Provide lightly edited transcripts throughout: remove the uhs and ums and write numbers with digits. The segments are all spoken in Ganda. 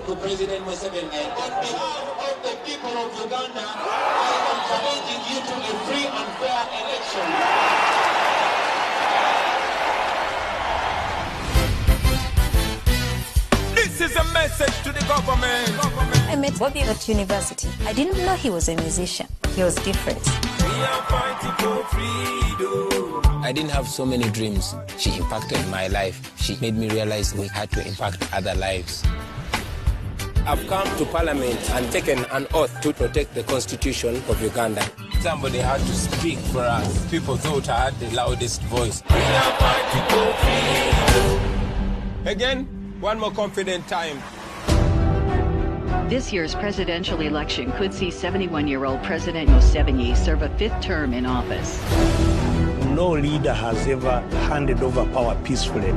To President Museveni, on behalf of the people of Uganda, I am challenging you to a free and fair election. This is a message to the government. I met Bobby at university. I didn't know he was a musician. He was different. We are fighting for freedom. I didn't have so many dreams. She impacted my life. She made me realize we had to impact other lives. I've come to Parliament and taken an oath to protect the Constitution of Uganda. Somebody had to speak for us. People thought I had the loudest voice. We are fighting for freedom. Again, one more confident time. This year's presidential election could see 71-year-old President Museveni serve a fifth term in office. No leader has ever handed over power peacefully.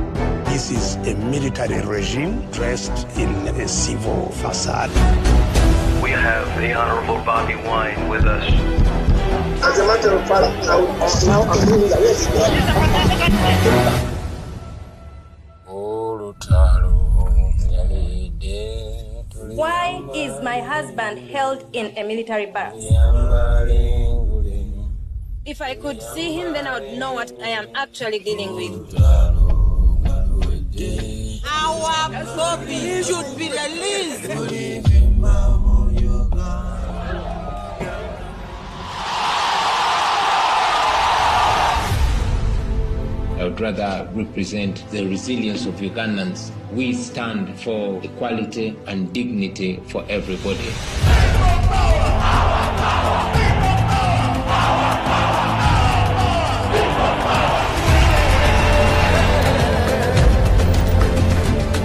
This is a military regime dressed in a civil facade. We have the Honorable Bobby Wine with us. As a matter of fact, now I'm doing the Why is my husband held in a military barracks? If I could see him, then I would know what I am actually dealing with. Our Bobby should be released. I would rather represent the resilience of Ugandans. We stand for equality and dignity for everybody.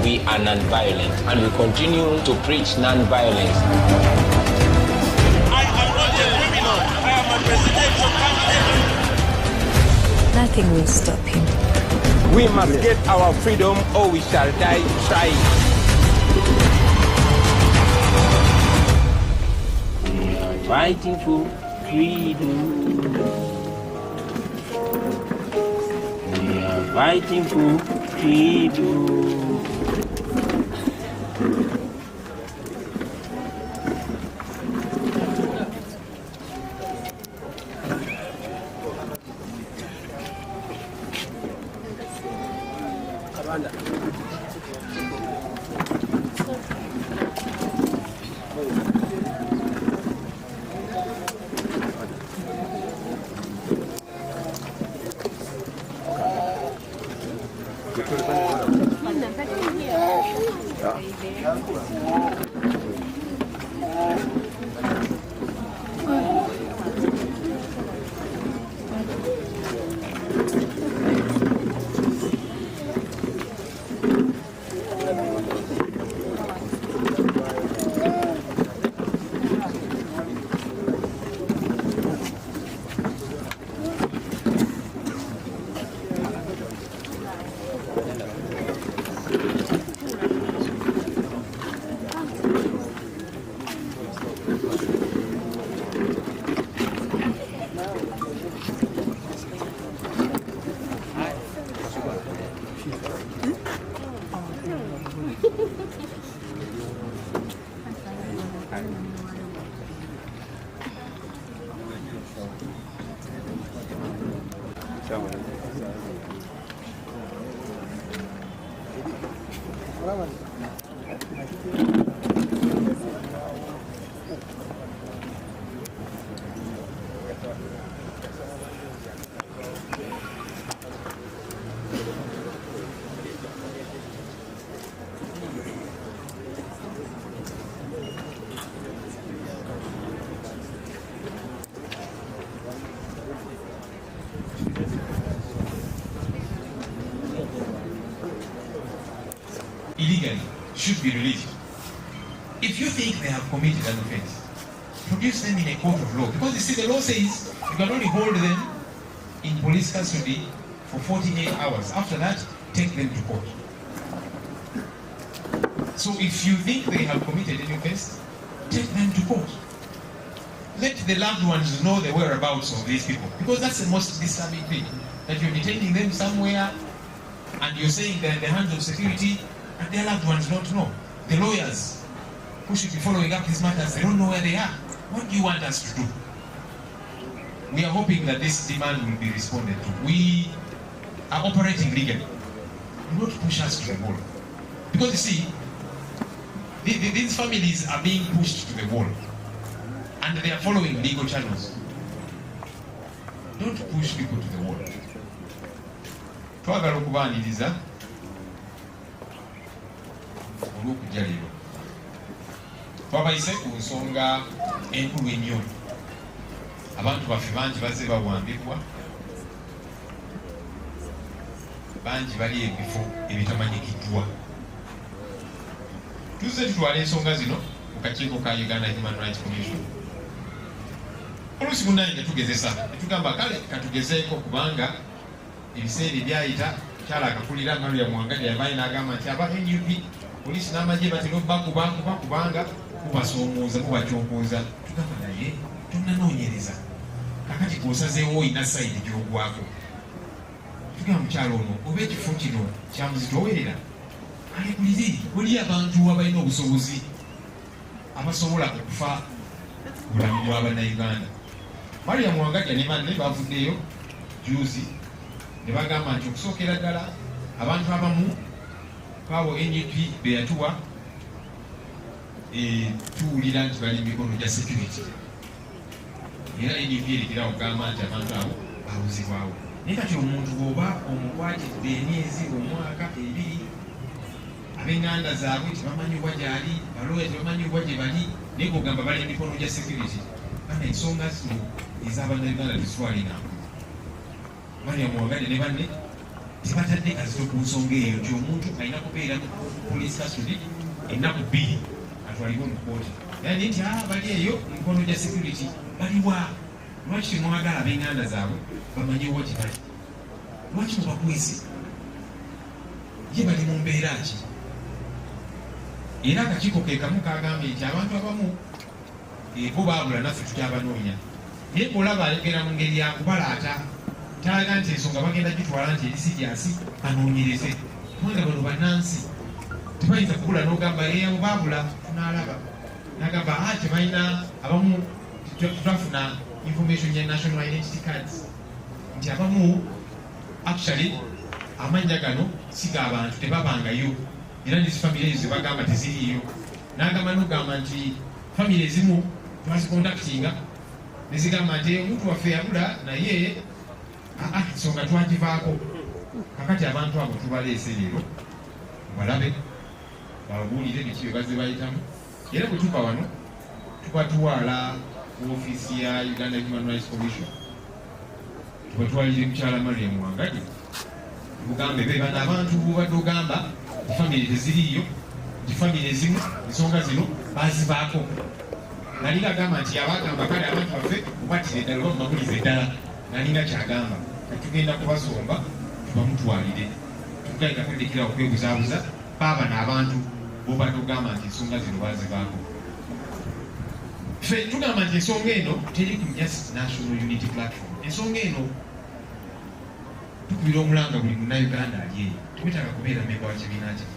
We are non-violent, and we continue to preach non-violence. I am not a criminal. I am a presidential candidate. Nothing will stop him. We must get our freedom or we shall die trying. We are fighting for freedom. We are fighting for freedom. Illegally should be released. If you think they have committed an offense, produce them in a court of law. Because you see, the law says you can only hold them in police custody for 48 hours. After that, take them to court. So if you think they have committed any offense, take them to court. let the loved ones know the whereabouts of these people, because that's the most disturbing thing, that you're detaining them somewhere and you're saying they're in the hands of security and their loved ones don't know. The lawyers who should be following up these matters, they don't know where they are. What do you want us to do? We are hoping that this demand will be responded to. We are operating legally. Do not push us to the wall. Because you see, these families are being pushed to the wall and they are following legal channels. Don't push people to the wall. Twagala okubaaniriza olw'okujja leero. Twabayise ku nsonga enkulu ennyo. Abantu baffe bangi bazze bawambibwa, bangi bali ebifo ebitamanyikiddwa. Tuzze tutwala ensonga zino mu kakiiko ka Uganda Human Rights Commission. Oluusi munnange ne tugezesa, ne tugamba kale katugezeeko kubanga ebiseera ebyayita kyala akakulira Mariam Wangadya yabaye n'agamba nti aba NUP poliisi n'amagye batera kubanga kubasoomooza kubaconkooza. Tugamba naye tonnanoonyereza, kakati kwosazeewo oyina sayidi gy'ogwako. Tugamba mukyalo ono oba ekifo kino kyamuzitoowerera alekulire oli abantu abalina obusobozi abasobola okufa bulamu bw'Abannayuganda. Mariam Wangadya ne banne bavuddeyo juzi ne bagamba nti okusookera ddala abantu abamu baabo NUP be yatuwa tuwulira nti bali mu mikono gya security. Era NUP erekera okugamba nti abantu abo babuzibwawo. Naye kati omuntu bw'oba omukwatidde emyezi, omwaka, ebiri, ab'enganda zaabwe tebamanyibwa gy'ali, balooya tebamanyibwa gye bali, naye g'ogamba bali emikono gya security. Bana ensonga zino ez'Abannayuganda tezitwalinga. Mariam Wangadya ne banne tebatadde kazito ku nsonga eyo nti omuntu alina kubeera mu police custody ennaku 2 atwalibwe mu kkooti. Naye nti bali eyo mu mikono gya security baliwa. Lwaki temwagala ab'enganda zaabwe bamanyiwo gye bali? Lwaki mubakwese? Ye bali mu mbeera ki? Era akakiiko ke kamu kagambye nti abantu abamu bo baabula naffe tukyabanoonya. Naye bw'olaba ayogera mu ngeri ya kubalaata, talaga nti ensonga bagenda gitwala nti eri siriasi banoonyereze. Kubanga bano bannansi tebayinza kubula n'ogamba abo baabula tunaalaba. N'agamba tebalina abamu twafuna information ya national identity cards nti abamu actually amanya gano siga abantu tebabangayo era nti family ezo bagamba teziriyo. N'agamba n'ogamba nti family ezimu twazikontaktinga nezigamba nti omuntu waffe yabula naye ensonga twagivaako. Kakati abantu abo tubaleese leero balabe babuulire biki bye bazze bayitamu. Era bwe tuva wano tubatwala ku ofiisi ya Uganda Human Rights Commission, tubatwalire mukyala Mariam Wangadya tugambe be bano abantu bubadde ogamba family teziriyo, nti family ezimu ensonga zino bazivaako. Nalinga agamba nti abagamba kale abantu baffe mubatire eddala oba mubabulize eddala. Nalinga kyagamba tugenda kubasomba tubamutwalire. Tugaye katandikira okwebuzaabuza baaba n'abantu bobadde ogamba nti ensonga zino bazivaako. Ffe tugamba nti ensonga eno teri ku just National Unity Platform. Ensonga eno tukubira omulanga buli munnayuganda ali eyo, twetaaga kubeera memba wa kibiina kye.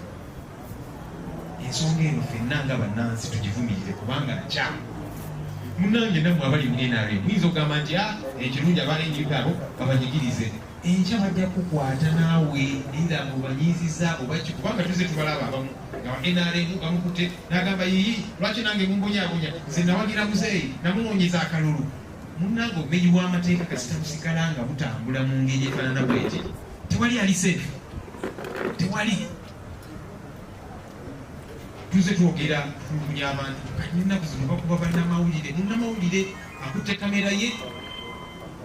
Ensonga eno ffenna nga bannansi tugivumirire kubanga nakyamu. Munnange nammwe abali mu NRM muyinza okugamba nti ekirungi abalengi abo babanyigirize. Enkya bajja kukwata naawe either mubanyiiziza oba ki, kubanga tuzze tubalaba abamu nga NRM bamukutte n'agamba yiyi lwaki nange mumbonyaabonya, nze nawagira muzeeyi namunoonyeza akalulu. Munnange obumenyi bw'amateeka kasita busigala nga butambula mu ngeri efaanana bweti, tewali ali seefu, tewali. Tuzze twogera tulugunya abantu kati ennaku zino bakuba bannamawulire. Munnamawulire akutte kamera ye,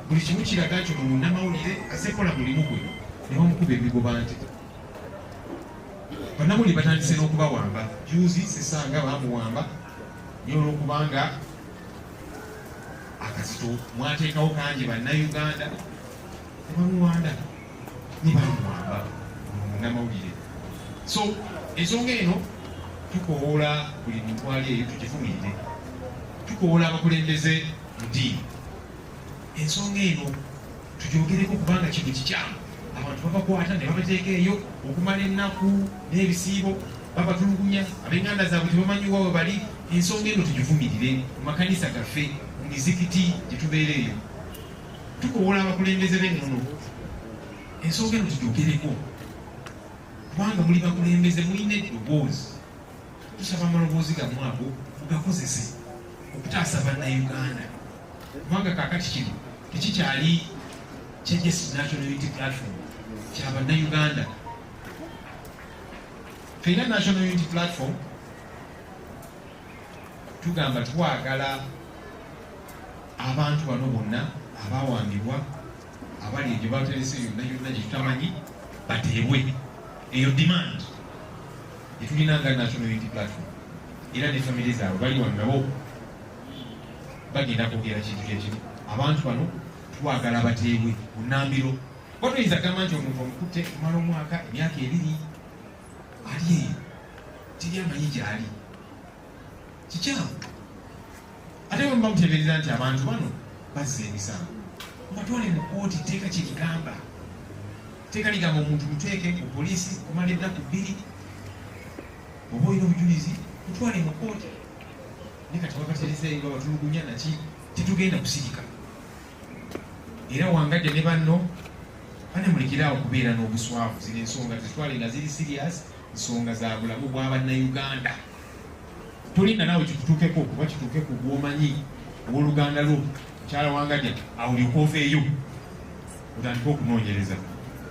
buli kimu kiraga nti ono munnamawulire asekola mulimu gwe, ne bamukuba ebigoba nti bannamawulire batandise n'okubawamba. Juzi sesanga bamuwamba naye olw'okubanga akazito mwateekawo kangi bannayuganda ne bamuwanda ne bamuwamba munnamawulire. So ensonga eno tukowoola buli muntu ali eyo tugivumirire. Tukowoola abakulembeze ddiini. Ensonga eno tugyogereko kubanga kintu kikyamu. Abantu babakwata ne babateeka eyo okumala ennaku n'ebisiibo, babatulugunya, ab'enganda zaabwe tebamanyiwa we bali. Ensonga eno tugivumirire mu makanisa gaffe, mu mizikiti gye tubeera eyo. Tukowola abakulembeze b'ennono. Ensonga eno tugyogereko kubanga muli bakulembeze mulina eddoboozi. Tusaba amaloboozi gammwe ago mugakozese okutaasa bannayuganda, kubanga kaakati kino tekikyali Chairperson National Unity Platform kya bannayuganda. Twina National Unity Platform tugamba twagala abantu bano bonna abawambibwa, abali gye baterese yonna gye tutamanyi bateebwe. Eyo demand etulina nga National Unity Platform, era ne famire zaabwe bali wano nabo bagenda kwogera kintu kyekino. Abantu bano twagala bateebwe mu nnambiro. Watoyinza gamba nti omuntu omukutte kumala omwaka, emyaka 2 ali eyo teri amanyi gyali. Kikyamu. Ate bwe muba muteebereza nti abantu bano bazza emisango, mubatwale mu kkooti. Tteeka kye ligamba. Tteeka ligamba omuntu muteeke ku poliisi kumala ennaku 2, oba olina obujulizi mutwale mu kkooti. Ne kati bakaterezeeyo babatulugunya naki tetugenda kusirika. Era Wangadya ne banno banemulekerawo okubeera n'obuswavu. Zino ensonga tezitwale nga ziri serious, nsonga za bulamu bwa bannayuganda. Tulinda naawe kikutuukeko kuba kituuke ku gw'omanyi ow'oluganda lwo mukyala Wangadya, awo lyokooveeyo otandike okunoonyereza.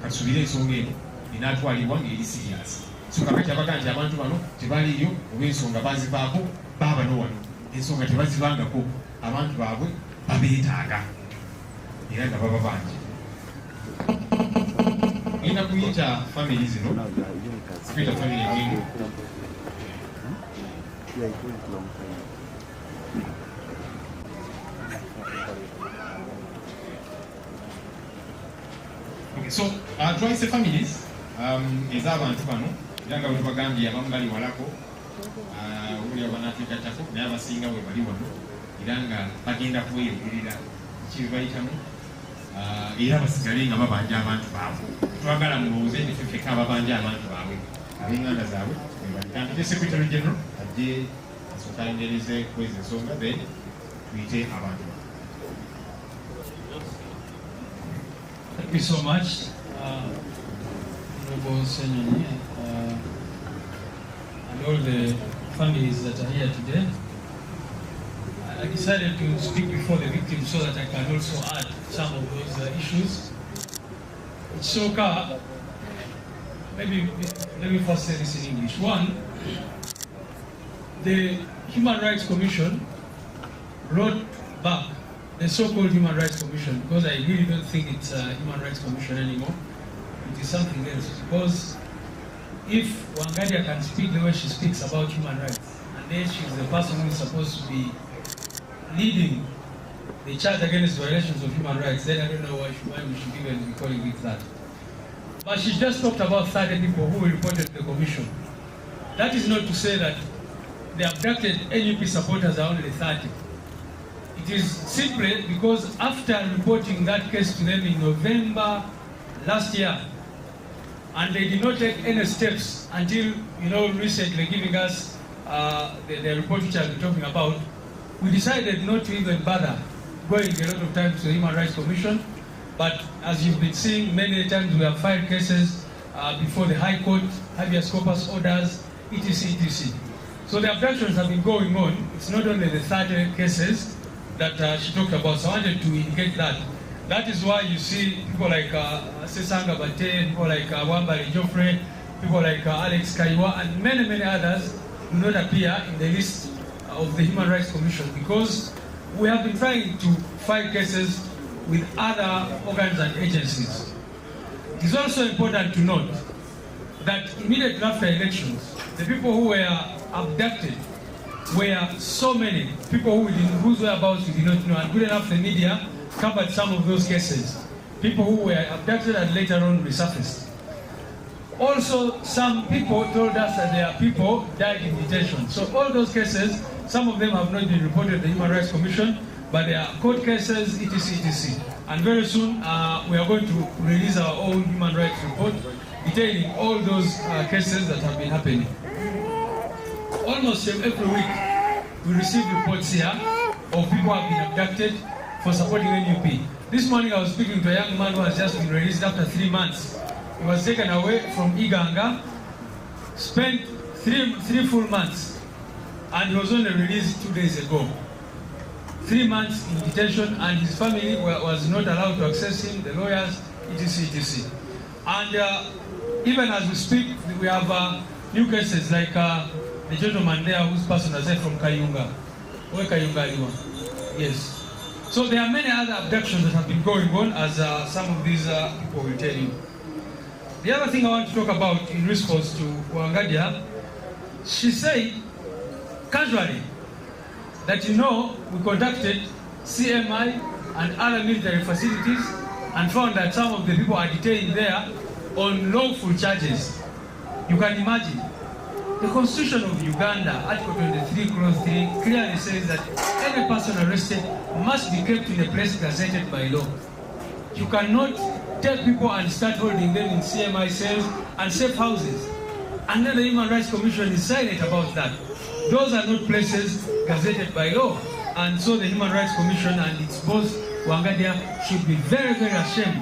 Katusubire ensonga eno inaatwalibwa ng'eri serious. So kakati abaga nti abantu bano tebaliyo oba ensonga bazivaako baaba n'owano. Ensonga tebazivangako, abantu baabwe babeetaaga era nga baba bangi. Ngenda kuyita family zino, kuyita family nyingi. Okay, so twaise families ez'abantu bano era nga bwe tubagambye abamu bali walako, oli abanaatwegattako naye abasinga bwe bali wano era nga bagenda kuweyogerera ki bayitamu, era basigale nga babanja abantu baabwe. Twagala mulowooze nti ffeka ababanja abantu baabwe ab'enganda zaabwe bebali. Secretary General ajje asooka ayendereze kwezi ensonga, then tuyite abantu. Thank you so much, Honorable Senyoni, and all the families that are here today. I decided to speak before the victims so that I can also add some of those issues. So, maybe let me first say this in English. One, the Human Rights Commission wrote back the so-called Human Rights Commission, because I really don't think it's a Human Rights Commission anymore. It is something else. Because if Wangadya can speak the way she speaks about human rights, and then she's the person who is supposed to be leading the charge against violations of human rights, then I don't know why we should even be calling it that. But she just talked about 30 people who reported to the commission. That is not to say that the abducted NUP supporters are only 30. It is simply because after reporting that case to them in November last year, and they did not take any steps until, recently giving us the report which I've been talking about, we decided not to even bother going a lot of times to the Human Rights Commission. But as you've been seeing, many times we have filed cases before the High Court, habeas corpus orders, etc., etc. So the abductions have been going on. It's not only the 30 cases that she talked about, so I wanted to indicate that. That is why you see people like Sesanga Bate, people like Wambari Geoffrey, people like Alex Kaiwa, and many, many others do not appear in the list of the Human Rights Commission, because we have been trying to file cases with other organs and agencies. It is also important to note that immediately after elections, the people who were abducted were so many people whose whereabouts we did not know, and good enough the media covered some of those cases. People who were abducted and later on resurfaced. Also, some people told us that their people died in detention. So all those cases, some of them have not been reported to the Human Rights Commission, but there are court cases, etc. And very soon we are going to release our own human rights report detailing all those cases that have been happening. Almost every week we receive reports here of people who have been abducted for supporting NUP. This morning I was speaking to a young man who has just been released after 3 months. He was taken away from Uganda, spent three full months, and he was only released 2 days ago. 3 months in detention, and his family was not allowed to access him, the lawyers, etc. And even as we speak, we have new cases like the gentleman there whose person was from Kayunga. Where Kayunga you are? Yes. So there are many other abductions that have been going on, as some of these people will tell you. The other thing I want to talk about in response to Wangadya, she said casually that we conducted CMI and other military facilities and found that some of the people are detained there on lawful charges. You can imagine. The Constitution of Uganda, Article 23, Clause 3, clearly says that any person arrested must be kept in a place gazetted by law. You cannot take people and start holding them in CMI cells and safe houses. And then the Human Rights Commission is silent about that. Those are not places gazetted by law. And so the Human Rights Commission and its boss, Wangadya, should be very, very ashamed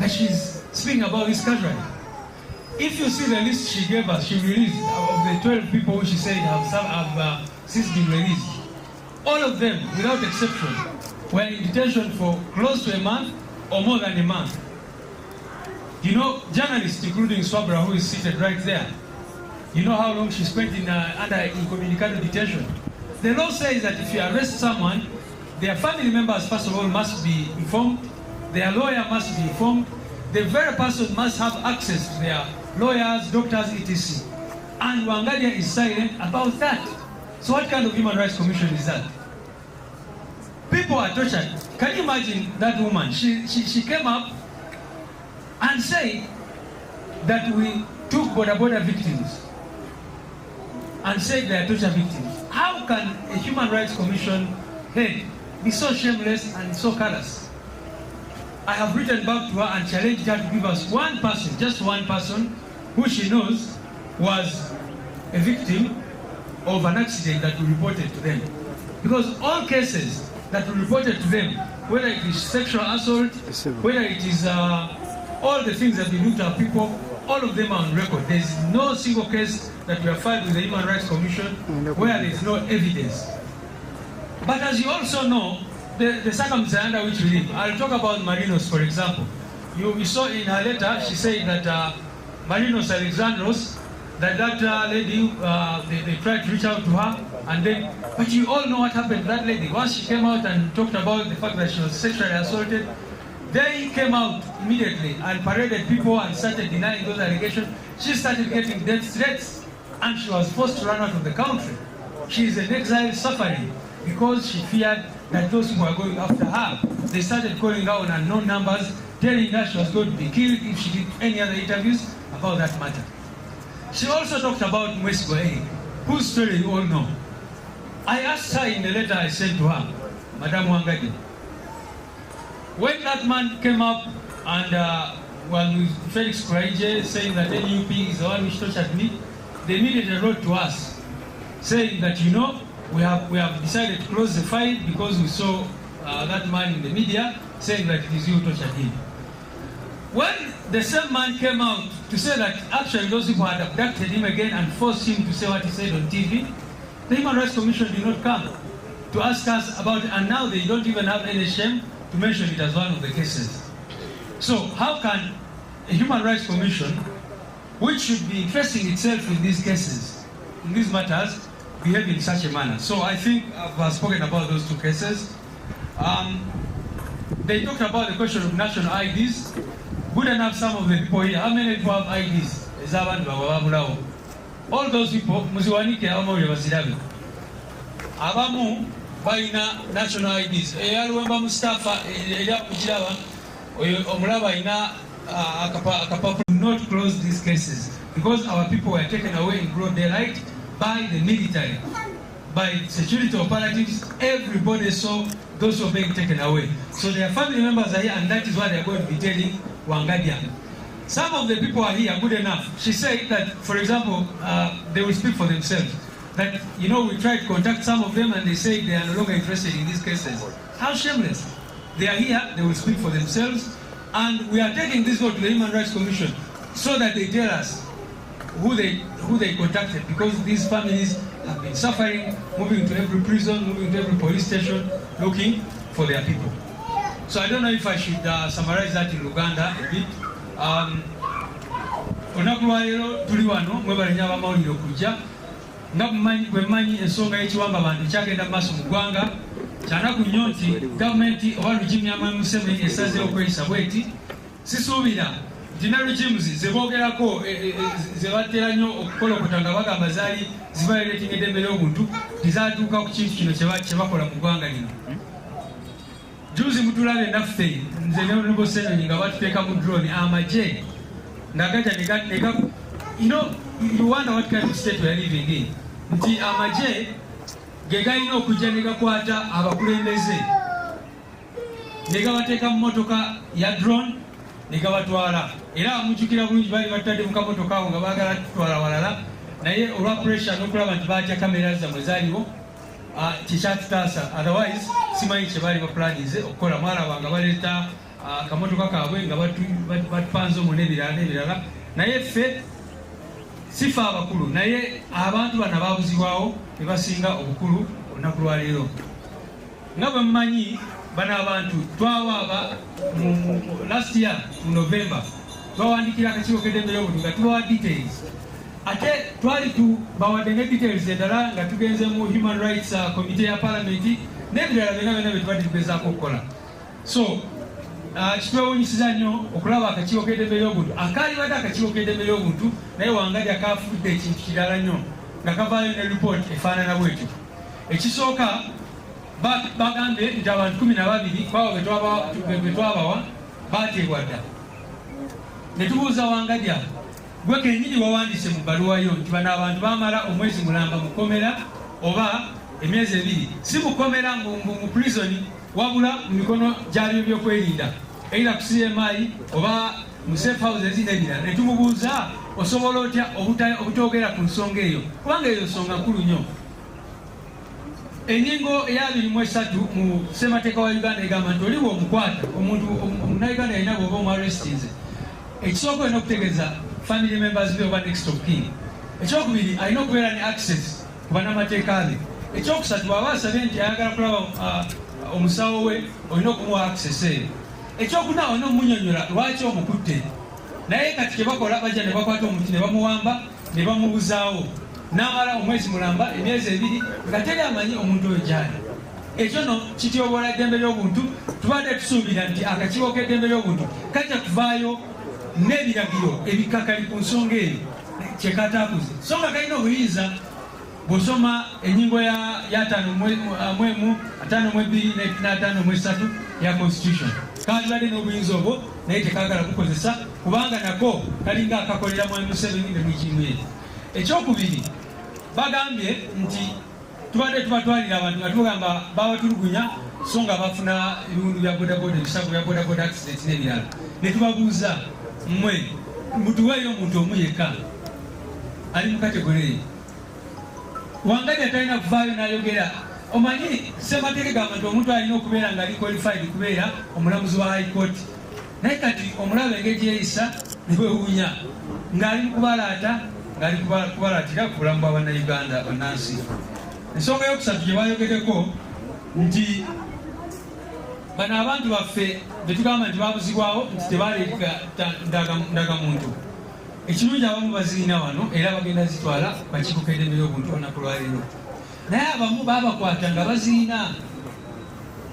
that she's speaking about this casually. If you see the list she gave us, she released, of the 12 people who she said have since been released, all of them, without exception, were in detention for close to a month or more than a month. Journalists, including Swabra, who is seated right there, you know how long she spent under incommunicado detention. The law says that if you arrest someone, their family members, first of all, must be informed, their lawyer must be informed, the very person must have access to their lawyers, doctors, etc. And Wangadya is silent about that. So what kind of Human Rights Commission is that? People are tortured. Can you imagine that woman? She came up and said that we took border victims and said they are torture victims. How can a Human Rights Commission head be so shameless and so callous? I have written back to her and challenged her to give us one person, just one person, who she knows was a victim of an accident that we reported to them. Because all cases that we reported to them, whether it is sexual assault, whether it is all the things that we do to our people, all of them are on record. There is no single case that we have filed with the Human Rights Commission where there is no evidence. But as you also know, the circumstances under which we live. I'll talk about Marinos, for example. You saw in her letter, she said that Marinos Alexandros, that lady, they tried to reach out to her, and then, but you all know what happened to that lady. Once she came out and talked about the fact that she was sexually assaulted, they came out immediately and paraded people and started denying those allegations. She started getting death threats, and she was forced to run out of the country. She is in exile suffering because she feared that those people were going after her. They started calling her on unknown numbers, telling her she was going to be killed if she did any other interviews about that matter. She also talked about Mwesigo Eric, whose story you all know. I asked her in the letter I sent to her, Madam Wangadya, when that man came up and with Felix Kuraije saying that NUP is the one which tortured me, they immediately wrote to us saying that, we have decided to close the file because we saw that man in the media saying that it is you who tortured him. When the same man came out to say that actually those people had abducted him again and forced him to say what he said on TV, the Human Rights Commission did not come to ask us about it, and now they don't even have any shame to mention it as one of the cases. So how can a Human Rights Commission, which should be interesting itself in these cases, in these matters, behave in such a manner? So I think I've spoken about those two cases. They talked about the question of national IDs. Good enough, some of the people here. How many people have IDs? All those people, Muziwanike Amori Vasirabi. Abamu, Baina national IDs. Eyalwemba Mustafa, Eya Ujirawa, Omraba Ina Akapa. Not close these cases because our people were taken away in broad daylight by the military, by security operatives. Everybody saw those who are being taken away. So their family members are here, and that is what they are going to be telling Wangadya. Some of the people are here good enough. She said that, for example, they will speak for themselves. That, you know, we tried to contact some of them and they say they are no longer interested in these cases. How shameless. They are here, they will speak for themselves, and we are taking this vote to the Human Rights Commission so that they tell us who they contacted, because these families have been suffering, moving to every prison, moving to every police station, looking for their people. So I don't know if I should summarize that in Uganda a bit. Onakulwayo tuli wano mwebalenya abamawulire okujja nga bwemanyi ensonga y'ekiwamba abantu kyagenda mu maaso mu ggwanga kyanaku nnyo nti gavumenti oba lujimu Museveni esazeewo okweyisa bweti sisuubira nti ne regimes zeboogerako zebatera nnyo okukolokota nga bagamba zaali zibayiretinga eddembe ly'obuntu tizatuuka ku kintu kino kye bakola mu ggwanga lino. Juzi mutulabe naffe nze ne Museveni nga batuteeka mu drone amagye ndagaja nega, you know, you wonder what kind of state we are living in. Nti amagye gegalina okujja negakwata abakulembeze negabateeka mu motoka ya drone negabatwala, era mujjukira bulungi bali batadde mu kamotoka awo nga baagala tutwala walala, naye olwa pressure n'okulaba nti batya kamera zammwe zaaliwo kikyatutaasa, otherwise simanyi kye baali baplaninze okukola. Mwalaba nga baleeta akamotoka kaabwe nga batupanze omu n'ebirala, naye ffe sifa abakulu, naye abantu bano babuzibwawo tebasinga obukulu olunaku lwaleero. Nga bwe mumanyi bano abantu twawaaba last year mu November twawandikira akakiiko k'eddembe ly'obuntu nga tubawa details, ate twali tubawadde ne details endala nga tugenze mu Human Rights Committee ya Parliament n'ebirala byonna bye tubadde tugezaako okukola. So kitwewunyisiza nnyo okulaba akakiiko k'eddembe ly'obuntu akaalibadde akakiiko k'eddembe ly'obuntu naye Wangadya kaafudde ekintu kirala nnyo nga kavaayo ne report efaanana bwetyo. Ekisooka bagambye nti abantu 12 kwabo be twabawa baateebwa dda. Ne tubuuza Wangadya, gwe kennyini wawandiise mu bbaluwayo nti bano abantu baamala omwezi mulamba mu kkomera oba emyezi 2, si mu kkomera mu prison wabula mu mikono gyabyo byokwerinda, era ku CMI oba mu safe houses n'ebirala. Ne tumubuuza osobola otya obutogera ku nsonga eyo, kubanga eyo nsonga nkulu nnyo. Ennyingo eya 23 mu ssemateeka wa Uganda egamba nti oliwo omukwata omuntu omunauganda yalina bw'oba omuarrestinze, ekisooka olina okutegeeza family members be oba next of kin. Ekyokubiri alina okubeera ne access ku bannamateeka be. Ekyokusatu bw'aba asabye nti ayagala kulaba omusawo we olina okumuwa access eyo. Ekyokuna olina omunyonyola lwaki omukutte, naye kati kye bakola bajja ne bakwata omuntu ne bamuwamba ne bamubuzaawo n'amala omwezi mulamba emyezi 2 nga teri amanyi omuntu oyo gyali. Ekyo no kityoboola eddembe ly'obuntu. Tubadde tusuubira nti akakiiko k'eddembe ly'obuntu kajja kuvaayo n'ebiragiro ebikakali ku nsonga eyo kyekataakuze, so nga kalina obuyinza. Bw'osoma ennyingo ya 5 5 ya constitution kalibadde n'obuyinza obwo, naye tekaagala kukozesa kubanga nako kalinga akakolera mu Museveni ne mukimu ye. Ekyokubiri bagambye nti tubadde tubatwalira abantu nga tugamba babatulugunya so nga bafuna ebiwundu bya bodaboda, ebisago bya bodaboda accident n'ebirala. Ne tubabuuza, mmwe mutuweeyo omuntu omu yekka ali mu kategori eyo. Wangadya talina kuvaayo n'ayogera. Omanyi ssemateeka gamba nti omuntu alina okubeera ng'ali qualified kubeera omulamuzi wa high court, naye kati omulaba engeri gyeyisa ne bwewuunya ng'ali mu kubalaata, ng'ali kubalaatira ku bulamu bwa bannayuganda bannansi. Ensonga yokusatu gye bayogeddeko nti bano abantu baffe be tugamba nti babuzibwawo nti tebaleeta ndagamuntu. Ekirungi abamu baziina wano era bagenda zitwala kakiiko k'eddembe ly'obuntu olunaku lwaleero, naye abamu baabakwata nga baziina.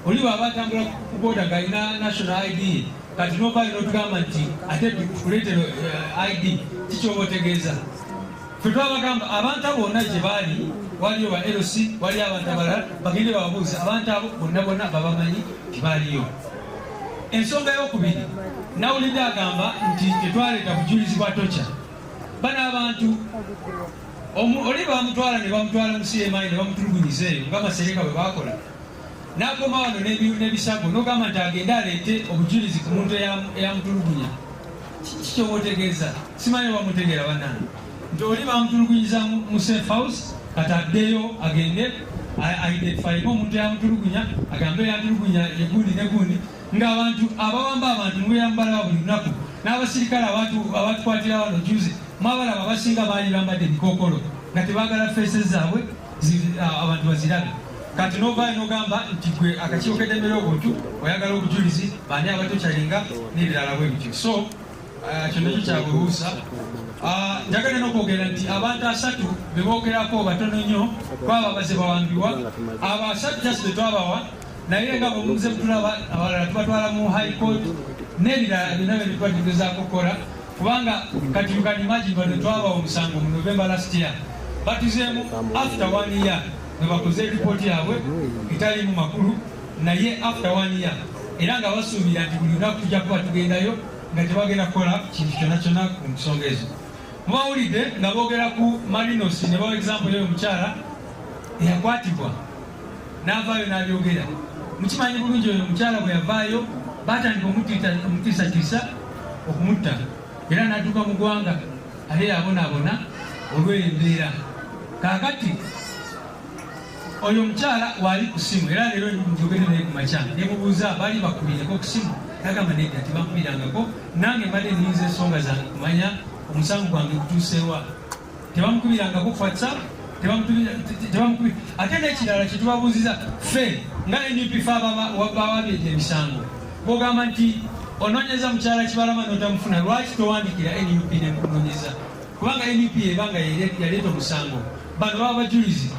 Oli bw'aba atambula ku booda ng'alina National ID, kati n'ovaayo n'otugamba nti ate tukuleetere ID, kikyoba otegeeza. Ffe twabagamba abantu abo bonna gye baali, waliyo ba LC, waliyo abantu abalala, bagende bababuuza abantu abo bonna babamanyi nti baaliyo. Ensonga y'okubiri, nawulidde agamba nti tetwaleeta bujulizi bwa tocha. Bano abantu oli bamutwala ne bamutwala mu CMI ne bamutulugunyiza eyo nga Masereka bwe baakola, n'akoma wano n'ebisago n'ogamba nti agende aleete obujulizi ku muntu eyamutulugunya. Kikyo otegeeza simanyi bamutegeera bannange nti oli bamutulugunyiza mu safe house kati addeyo agende identifyinga omuntu eyamutulugunya agambe eyamutulugunya egundi negundi ng'abantu abawamba abantu mubeyambalawo buli lunaku n'abasirikale abatukwatira wano juzi mwabalaba abasinga baali bambadde ebikookolo nga tebaagala feeses zaabwe abantu bazirabe. Kati novaayo n'ogamba nti gwe akakiiko k'eddembe ly'obuntu oyagala obujulizi bani abatokyalinga n'ebirala bwe bityo. So kyo nakyo kyabuusa. Njagala n'okwogera nti abantu 3 be boogerako batono nnyo kwaba baze bawambibwa. Abo 3 just be twabawa naye nga bwemuze mutulaba abalala tubatwala mu high court n'ebirala byonna bye twagezaako okukola kubanga kati you can imagine bano twabawa omusango mu November last year batuzeemu after 1 year bwe bakoze ripooti yaabwe etalimu makulu naye after 1 year era nga basuubira nti buli lunaku tujja kuba tugendayo nga tebagenda kukola kintu kyonna kyonna ku nsonga ezo. Mubawulidde nga boogera ku Marinos ne bawa example y'omukyala eyakwatibwa n'avaayo n'abyogera. Mukimanyi bulungi oyo omukyala bwe yavaayo baatandika omutiisatiisa okumutta era n'adduka mu ggwanga ale yabonaabona olw'embeera. Kaakati oyo omukyala waali ku ssimu era leero njogere naye ku makya nemubuuza baali bakubireko ku ssimu nagamba nedda tebamukubirangako nange mbadde niyinza ensonga zange kumanya omusango gwange gutuusewa. Tebamukubirangako ku WhatsApp tebamukubira. Ate n'ekirala kyetubabuuziza ffe nga NUP fe bababyeja emisango bwogamba nti onoonyeza mukyala Kibalama n'otamufuna lwaki towandikira NUP nemukunoonyeza kubanga NUP ebanga yaleeta omusango bano baba bajulizi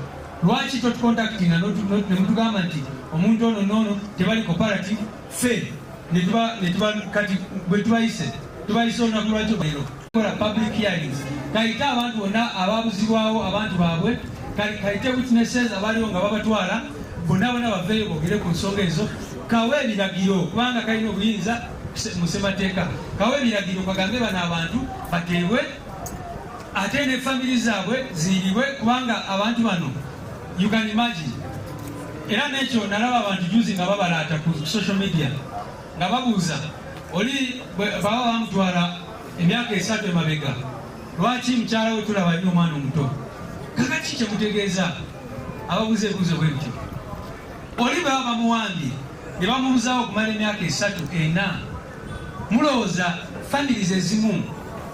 lwaki totukontaktinga nemutugamba nti omuntu ono noono tebali cooperative ffe kati bwe tubayise olunaku lwakyo kola public hearings kayite abantu bonna ababuzibwawo abantu baabwe kayite witnesses abaliwo nga babatwala bonna baveeyo boogere ku nsonga ezo. Kawe ebiragiro kubanga kalina obuyinza mu ssemateeka kawe ebiragiro kagambe bano abantu bateebwe ate ne family zaabwe ziiribwe kubanga abantu bano you can imagine. Era n'ekyo nalaba abantu juzi nga babalaata ku social media nga babuuza oli baba bamutwala emyaka 3 emabega lwaki mukyala we tulaba nnyo omwana omuto. Kakaki kyemutegeeza ababuuza ebibuuzo bwe bityo oli baba bamuwambye ne bamubuzaawo okumala emyaka 3-4 mulowooza families ezimu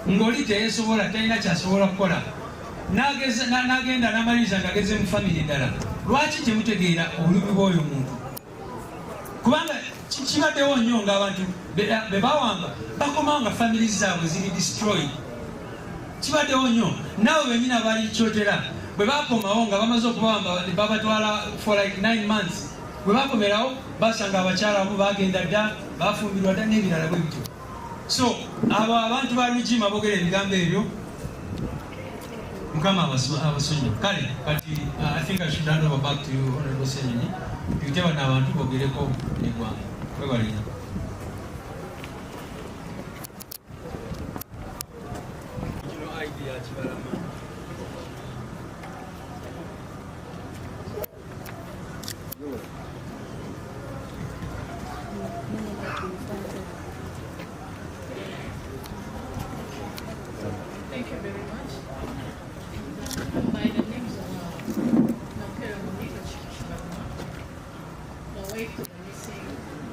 ng'oli teyesobola talina kyasobola kukola n'agenda n'amaliriza ng'ageze mu family endala lwaki temutegeera obulumi bw'oyo muntu kubanga kibaddewo nnyo ng'abantu be bawamba bakomawo nga families zaabwe ziri destroyed. Kibaddewo nnyo naawe bennyina baali kyotera bwe bakomawo nga bamaze okubawamba babatwala for like 9 months bwe bakomerawo basanga abakyala abo bagenda dda bafumbirwa dda n'ebirala bwe bityo. So abo abantu ba Lugima boogera ebigambo ebyo Mukama abasonyiwe. Kale kati I think I should hand over back to you Honorable Senyonyi tuyite bano abantu boogereko n'eggwanga. Webalina. Thank you very much. My name is Mariam Wangadya, the wife to the missing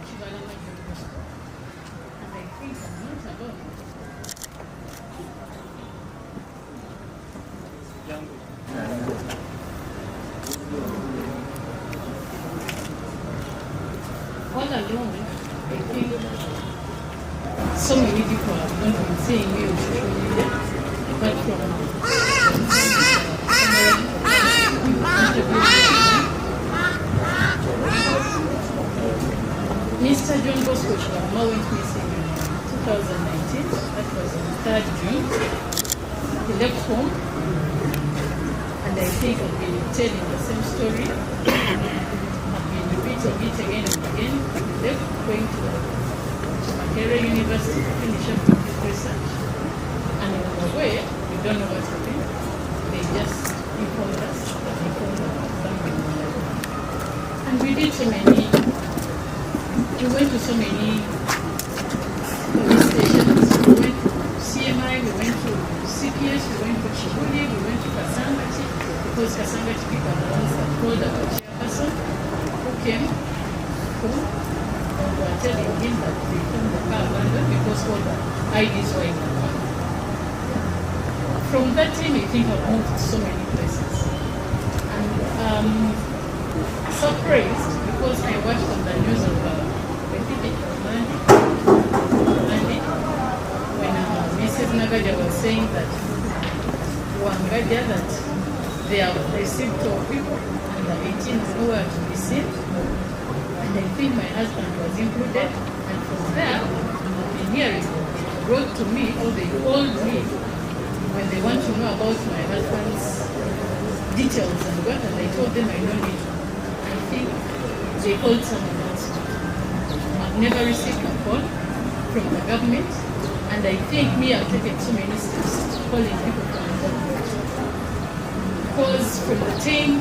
Chibalama University. And I think I'm not alone. All along, I think so many people have not been saying me on social media, apart from Mr. John Bosco Chibalama went missing in 2019. That was on 3rd June. He left home, and I think I've been telling the same story. I've been repeating it again and again. He left going to Makerere University to finish up his research. And on the way, we don't know what happened. They just informed us that he found something. And we did so many, we went to so many police stations. We went to CMI, we went to CPS, we went to Chibuli, we went to Kasangati, because Kasangati people are the ones that called our chairperson, who came home, and we were telling him that they found the car abandoned because all the IDs were in the car. From that time, I think I've moved to so many places. And surprised because I watched on the news of, I think it was Monday, when Mrs. Wangadya was saying that they have received 12 people under 18 nowhere to be seen. And I think my husband was included. And from there, I've been hearing, they wrote to me, or they called me when they want to know about my husband's details and what, and I told them I don't need to. I think they called someone else. I've never received a call from the government, and I think I've taken so many steps calling people from the government. Because from the time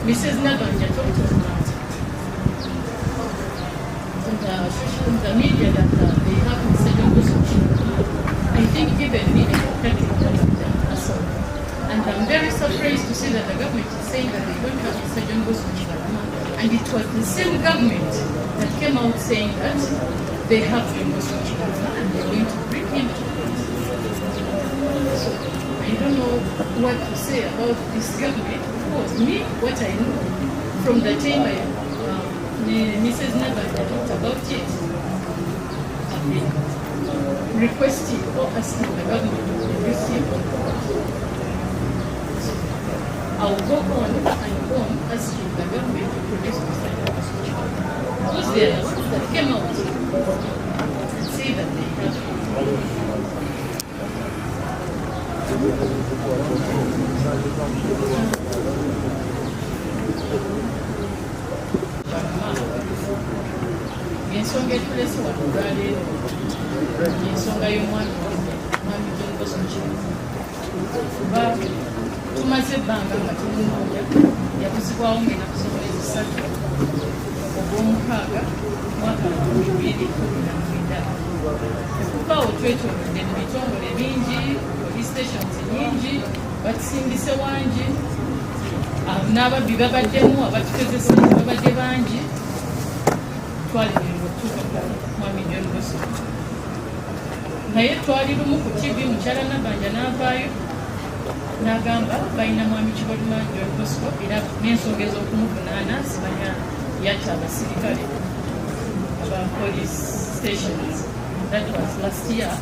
Mrs. Naganja talked about on the media that they have insinuated, I think even me, and I'm very surprised to see that the government is saying that they don't have insinuated, and it was the same government that came out saying that they have insinuated and they're going to bring him to court. So I don't know what to say about this government. Because me, what I know from the time Mrs. Naganja talked about it, I've been requesting or asking the government to produce him. So I'll go on and on asking the government to produce Mr. Naganja. Because they are the ones that came out and say that they have. Ensonga etulese wano olwaleero ensonga y'omwami John kuba tumaze ebbanga nga tumunoonya yakuzibwawo ng'ennaku z'omwezi 3 ogw'omukaaga mwaka 2019. Okuva awo twetolodde mu bitongole bingi, police stations nyingi, batusindise wangi, n'ababbi babaddemu, abatukozesa babadde bangi, twalemererwa okutuuka ku mwami John Bosco. Naye twali lumu ku TV mukyala Nabanja n'avaayo n'agamba balina mwami Kibolima John Bosco era n'ensonga ez'okumuvunaana zimanya yatta abasirikale aba police stations. That was last year.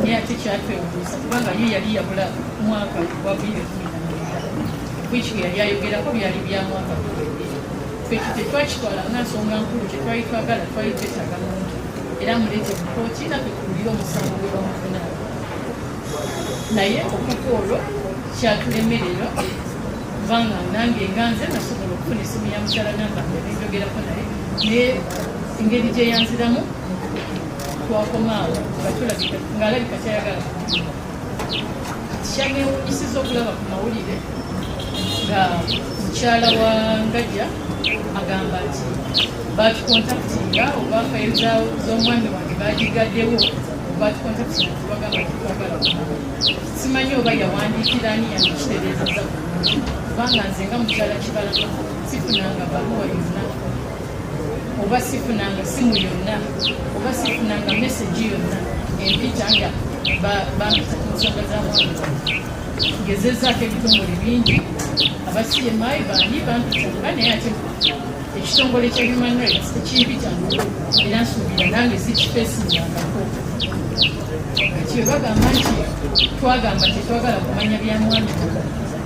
Naye ate kyatwewuunyisa kubanga ye yali yabula mwaka gwa 2019, which yali ayogerako byali bya mwaka 2020. Ffe tetwakitwala nga nsonga nkulu kyetwali twagala, twali twetaaga muntu era muleete mu kkooti naffe tuwulire omusango gwe bamuvunaana. Naye okuva olwo kyatulemerera kubanga nange nganze nasobola okufuna essimu ya mukyala Nambanja nenjogerako naye naye engeri gye yanziramu twakomaawo nga tulabika ng'alabika kyayagala. Kyanneewuunyisiza okulaba ku mawulire nga mukyala wa Ngajja agamba nti baatukontakitinga oba fayiro z'omwami wange baagigaddewo baatukontakitinga tubagamba tetwagala kumanya. Simanyi oba yawandiikira ani yandikitereezezza kubanga nze nga mukyala Kibala sifunanga baluwa yonna oba sifunanga simu yonna oba sifunanga message yonna empita nga bampita ku nsonga za mwami wange. Ngezezaako ebitongole bingi abasiemayi bandi bampitanga naye ate ekitongole kya Human Rights tekimpitanga era nsuubira nange zikifeesingangako. Kati bwe bagamba nti twagamba tetwagala kumanya bya mwami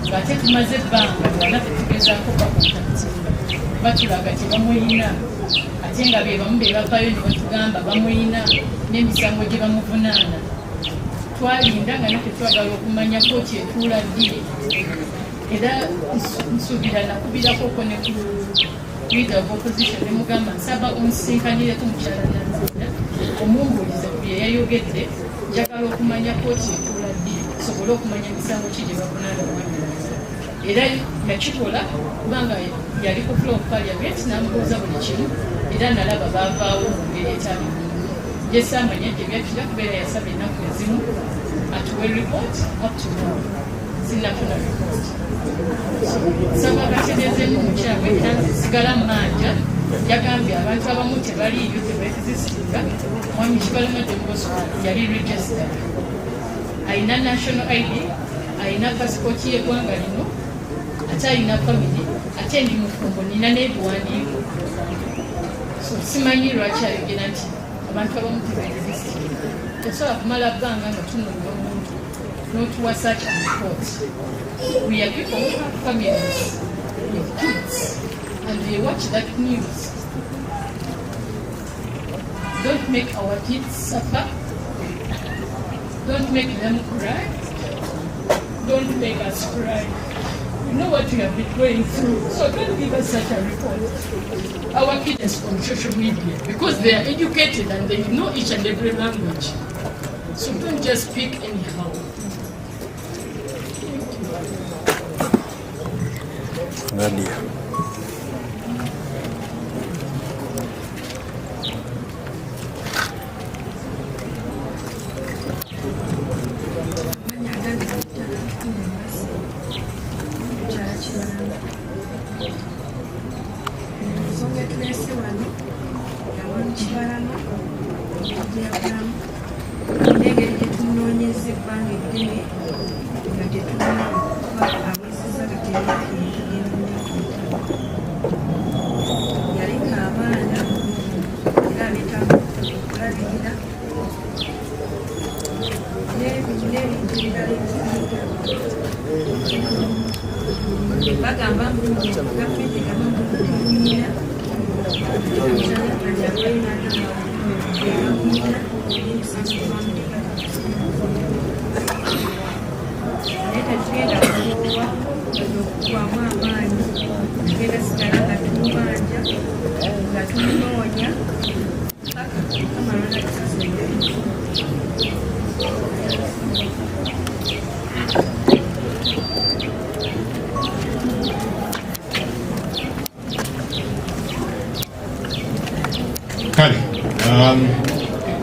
ng'ate tumaze ebbanga naffe tugezaako bakontakitinga batulaga tebamuyina ate nga be bamu be bavaayo ne batugamba bamuyina n'emisango gye bamuvunaana. Twalinda nga naffe twagala okumanya kooti etuula ddi era nsuubira nakubirako ne ku leader of opposition ne mugamba nsaba onsinkanireko mukyala Nambanja omumbuulize ku bye yayogedde, njagala okumanya kooti etuula ddi sobole okumanya emisango ki gye bavunaana mwami wange. era yakikola kubanga yali ku floor of parliament n'amubuuza buli kimu era nalaba baavaawo mu ngeri etali gyesaamanya nti ebyakira kubeera yasaba ennaku ezimu atuwe report up to now sinafuna report saba bategeezemu mukyawe era nzisigala manja yagambye abantu abamu tebaliiyo tebeezisinga mwami kibalama demboso yali registered ayina national ID ayina passport y'eggwanga lino ate ayina family ate ndi mufumbo nina n'ebiwandiiko so simanyi lwaki ayogera nti abantu abamu tebeezisinga tesobola kumala bbanga nga tunulira omuntu n'otuwa such a report. We are people who have families with kids and they watch that news. Don't make our kids suffer. Don't make them cry. Don't make us cry. You know what we have been going through, so don't give us such a report. Our kids on social media, because they are educated and they know each and every language. So don't just speak anyhow. Nadia.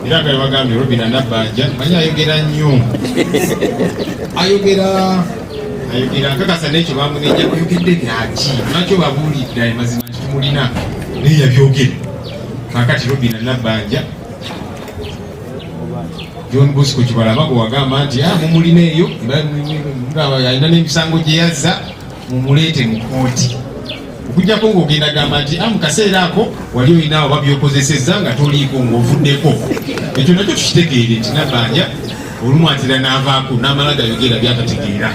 Era nga bagambye Robin Nabanja manyi ayogera nnyo ayogera nkakasa n'ekyo bamunenya ayogedde byaki nakyo babuulidde ayo mazima nti tumulina naye yabyogera kakati Robin Nabanja John Bosco Kibalama bwe wagamba nti mumulina eyo alina n'emisango gye yazza mumuleete mu kooti okujjako ng'ogenda gamba nti mu kaseera ako wali olinaawo babyokozesezza nga toliiko ng'ovuddeko ekyo nakyo tukitegeere nti Nabanja olumu atera n'avaako n'amala gayogera byatategeera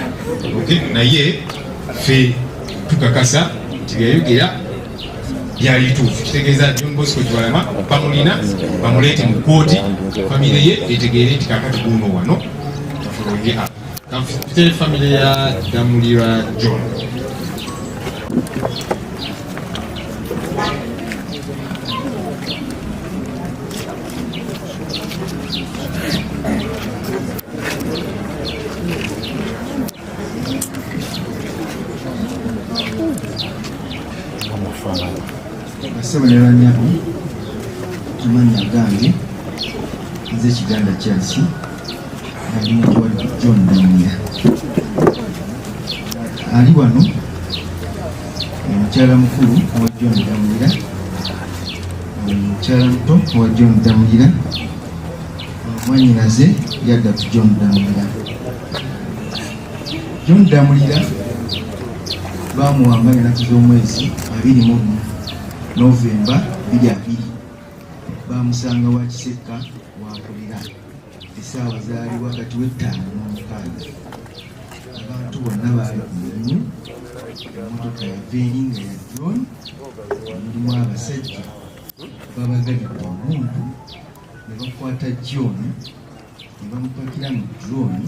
naye ffe tukakasa nti byayogera byali tuufu kitegeeza John Bosco Kibalama bamulina bamuleete mu kooti famire ye etegeere nti kakati guno wano kafolonge kafite famire ya Damulira John. Sebaliranyako amanya gange nze ekiganda kyasi ali mutwali John Damulira ali wano omukyala mukulu wa John Damulira omukyala muto wa John Damulira mwanyinaze yadda ku John Damulira. John Damulira bamuwamba ennaku z'omwezi 21 Novemba 2020 bamusanga wa Kiseka wakulira essaawa zaali wakati w'ettaano n'omukaaga. Abantu bonna baali ku mirimu, emmotoka ya veeni nga ya John mulimu abasajja babagalidde omuntu ne bakwata John ne bamupakira mu drone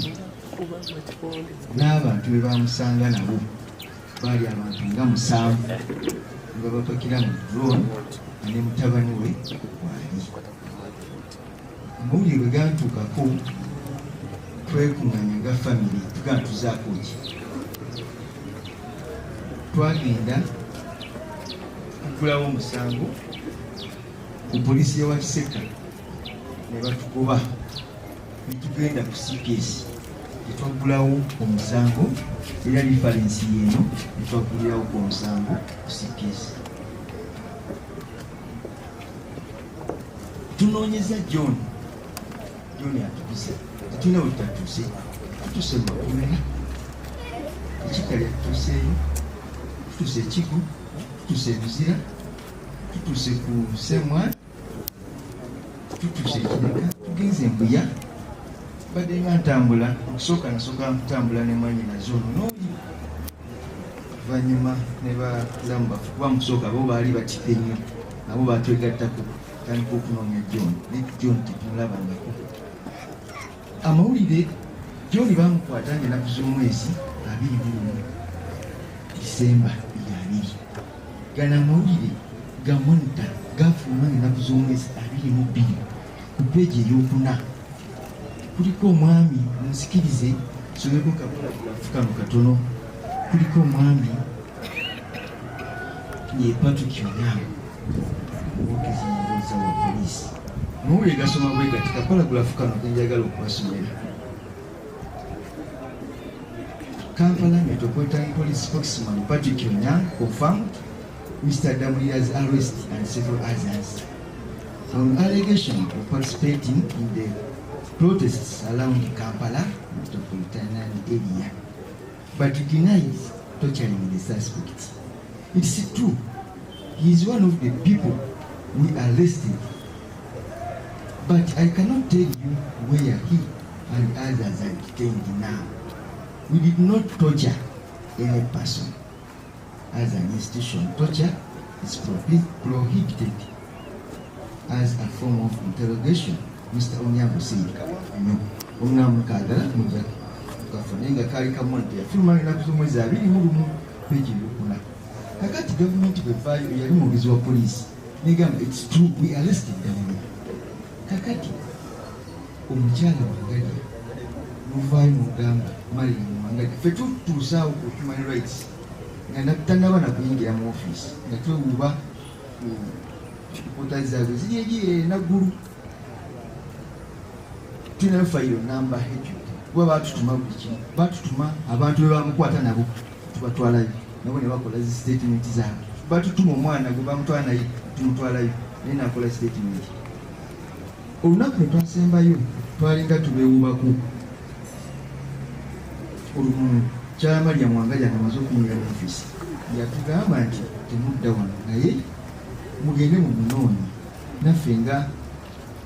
n'abantu be bamusanga nabo baali abantu nga 7 babapakira mu drone ne mutabani we wali. Amawulire bwe gantuukako twekuŋŋanya nga famire tugaa tuzaako ki twagenda kugulawo omusango ku poliisi y'ewa Kiseka ne batugoba ne tugenda ku CPS netwagulawo omusango era referensi yeeno netwagulirawo ku omusango ku CPS. Tunoonyeza John atubuze tetulina we tutatuuse tutuuse mu makomera ekitali atutuuseeyo tutuuse ekigo tutuuse ebizira tutuuse ku Semwa tutuuse Kineka tugenze Mbuya badde nga ntambula okusooka nasooka kutambula ne mwanyina zoono n'oli oluvannyuma ne balamu bafu kuba mu kusooka bo baali batipe nnyo nabo batwegattako tandika okunoonya John tetumulabangako. Amawulire John bamukwata ng'ennaku z'omwezi 21 Disemba 2. Gano amawulire ga Monitor gafuluma ng'ennaku z'omwezi 22 ku peegi ey'okuna. Kuliko omwami munsikirize someko kapulagulafu kano katono. Kuliko omwami ye Patrick Onyango omwogezi mubuuza wa poliisi. Amawulire gasoma bwe gati kapulagulafu kano kenjagala okubasomera. Kampala Metropolitan Police spokesman Patrick Onyango confirmed Mr. Damulira's arrest and several others on allegation of participating in the protests around Kampala metropolitan area, but denies torturing the suspect. It's true, he is one of the people we arrested, but I cannot tell you where he and others are detained now. We did not torture any person. As an institution, torture is prohibited as a form of interrogation. Mr. Onyango said, no. Omnamukagala muja kafunenga kali kamonte yafuluma ng'ennaku z'omwezi 21 peegi y'okuna. Kakati gavumenti bwevaayo yali mwogezi wa poliisi negamba it's true we arrested them. Kakati omukyala Wangadya muvaayo mugamba Mariam Wangadya ffe tutuusaawo ku human rights nga tannaba nakuyingira mu ofiisi nga twewuba mpota zaabwe ziri eri Naguru. Tulina fayiro namba hejju kuba baatutuma buli kimu, baatutuma abantu be bamukwata nabo tubatwalayo nabo ne bakola zi statement zaabwe. Baatutuma omwana gwe bamutwala naye tumutwalayo naye nakola statement. Olunaku lwe twasembayo twalinga tubeewubako Kyala Mariam Wangadya ng'amaze okuyingira mu ofiisi yatugamba nti temudda wano naye mugende mu munoonyi naffe nga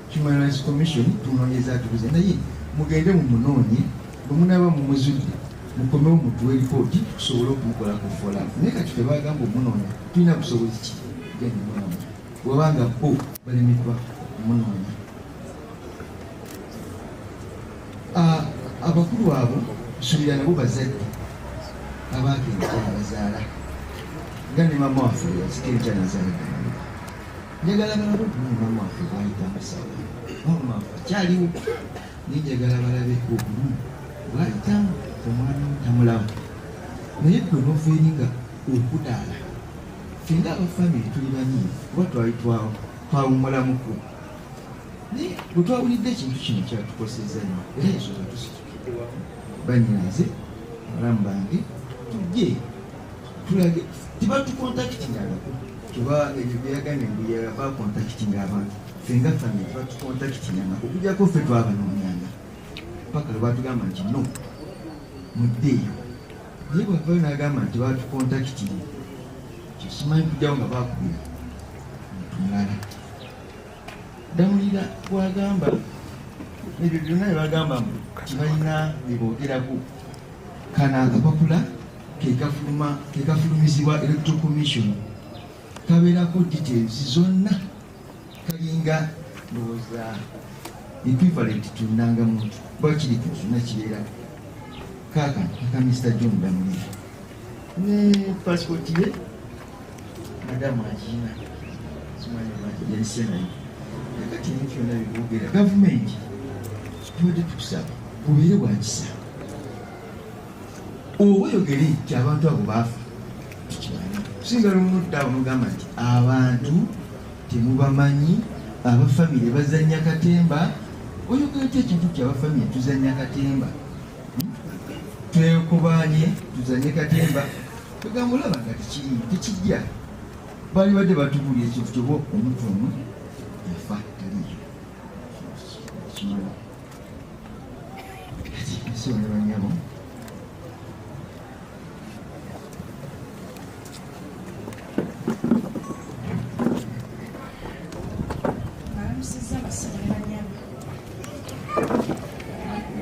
Human Rights Commission tunoonyeza atubuze naye mugende mu munoonyi bwe munaaba mumuzudde mukomewo mutuwe lipooti tusobole okumukolako follow-up. Naye kati ffe bagamba omunoonya tulina busobozi ki genda munoonya bwebanga bo balemeddwa omunoonya. Abakulu abo suubira nabo bazadde abagenda abazaala nga ne mama waffe yasikiriza nazaala njagala balabe mama waffe bwayita musawo mama waffe akyaliwo ninjagala balabe obulumi bwayitamu omwana tamulamu naye gwe noveeringa okudaala ffe nga abafamire tuli banyiini oba twali twawumulamuku naye bwe twawulidde ekintu kino kyatukoseza nnyo era ensooka tusitukidde banyinaze balamu bange tujje tulage tibatukontakitingako kuba ebyo byagambye mbuya bakontakitinga abantu ffe nga famire tibatukontakitingako okujjako ffe twabanoonyanga paka lwe batugamba nti no muddeeyo naye bwavayo n'agamba nti batukontakitinga kyosimanyi kujjawo nga bakubira tumulala Damulira kwagamba ebyo byonna bye bagamba tibalina beboogerako kano akapapula kekafulumizibwa Electoral Commission kabeerako details zonna kalinga ndowooza equivalent tunanga muntu kuba kiri ku zonna kibeerako kaakano aka Mr. John Damulira ne passport ye madamu agina simanyi yayisenayo kakati nebyo byonna biboogera gavumenti tubadde tukusaba bubeere bwa kisa oba oyogere nti abantu abo baafa singa lumudda omugamba nti abantu temubamanyi abafamire bazanya katemba oyogera ki ekintu kyabafamire tuzanya katemba twekubanye tuzanye katemba tugamba olaba nga tekijja bali badde batubulya ekintu kyoba omuntu omu yafa taliyo sonebanyabo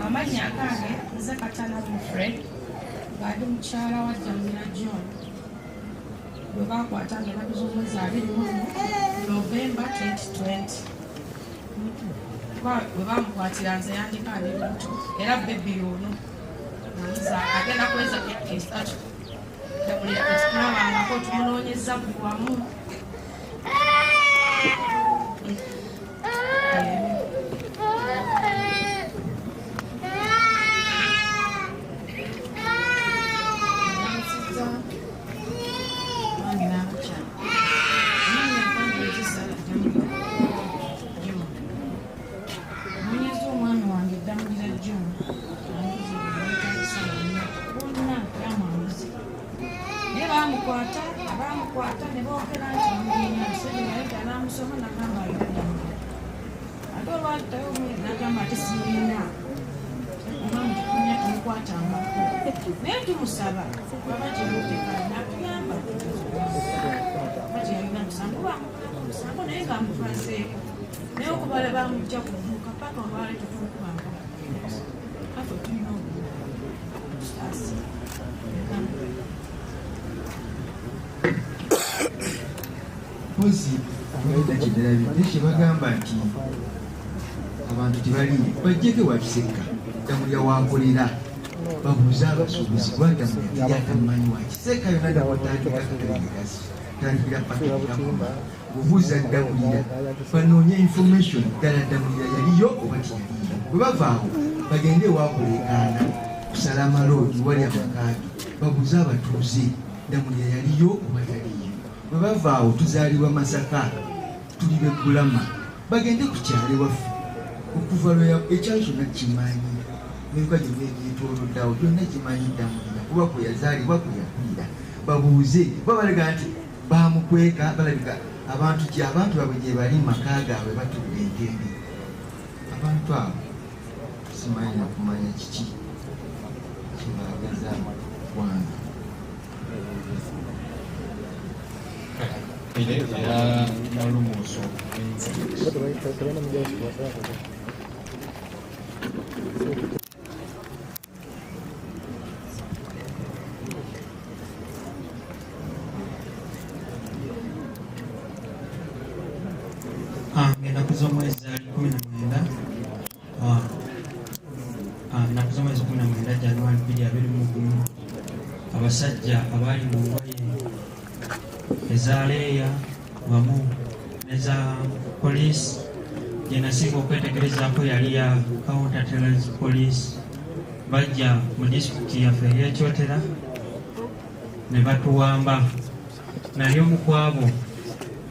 amanya agange nze Katana Fred baali mukyala wa Jamila John bwe bakwata nga babuza omwezi 21 Novemba 2020 bwe bamukwatira nze yandika alibuto era bebi ono namuza agenda kweza esatu yabulira ekikulabangako tumunoonyeza buli wamu abamukwata ne boogera nti omulinya musajja naye ganamusoma nagamba ayiranya ate olwatayo nagamba ate sirina obamutukunya tumukwata amako naye tumusaba aba kyeboteka natuyamba bakyeyalina musango bamukolako musango naye ngamufazeeko naye okubala bamujja kuvuuka paka olwale tetumukubanga afe tulina obustasi pozi abaida kyedalabidde kyebagamba nti abantu tebaliye bajjeko wakisekka Damulya wankolera babuuza abasuubuzi lwadamulya yatamanyi wakisekka yonna nabatandika kakalegasi tandikira pakirakuba bubuuza Damulya banoonye information ddala Damulya yaliyo oba tiyaliyo bwe bavaawo bagende ewakulekaana kusala amaloodi wali amakaagi babuuze abatuuze Damulya yaliyo oba taliyo bwe bavaawo tuzaalibwa Masaka tuli beggulama bagende ku kyalo waffe okuva lwe ekyalo kyonna kimanyi n'ebibuga gyonna ebyetooloddawo byonna kimanyi Damulya kuba kwe yazaalibwa kwe yakulira babuuze babalega nti bamukweka balabika abantu baabwe gye bali maka gaabwe batudde entembe abantu abo simanyi nakumanya kiki kibaagaza ggwanga era nalumuuso ennaku z'omwezi 19 ennaku z'omwezi 19 Januari 2021 abasajja abaali mu ngoye ezaleeya wamu neza police gye nasinga okwetegerezaako yali ya counter terrorism police bajja mu disitulikiti yaffe ey'Ekyotera ne batuwamba naye omu ku abo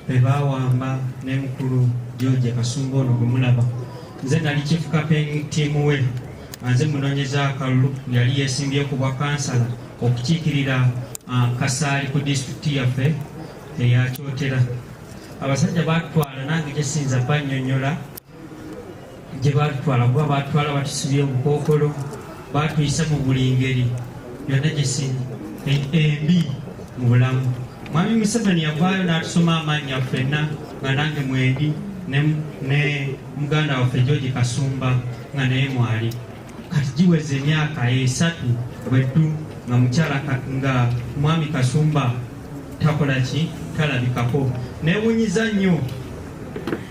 be baawamba ne mukulu George Kasumba ono gwe mulaba nze nali chief campaign team we anze munoonyeza akalulu yali yeesimbye ku bwa kansala okukiikirira kasaali ku disitulikiti yaffe eya Kyotera abasajja batwala nange gyesinza bannyonnyola gye batwala kuba batwala batusibye obukookolo batuyisa mu buli ngeri byonna gyesinza embi mu bulamu Mwami Museveni yavaayo n'atusoma amannya ffenna nga nange mwendi ne muganda waffe George Kasumba nga naye mwali kati giweze emyaka 3 bweddu nga mukyala nga Mwami Kasumba takola ki talabikako neewunyiza nnyo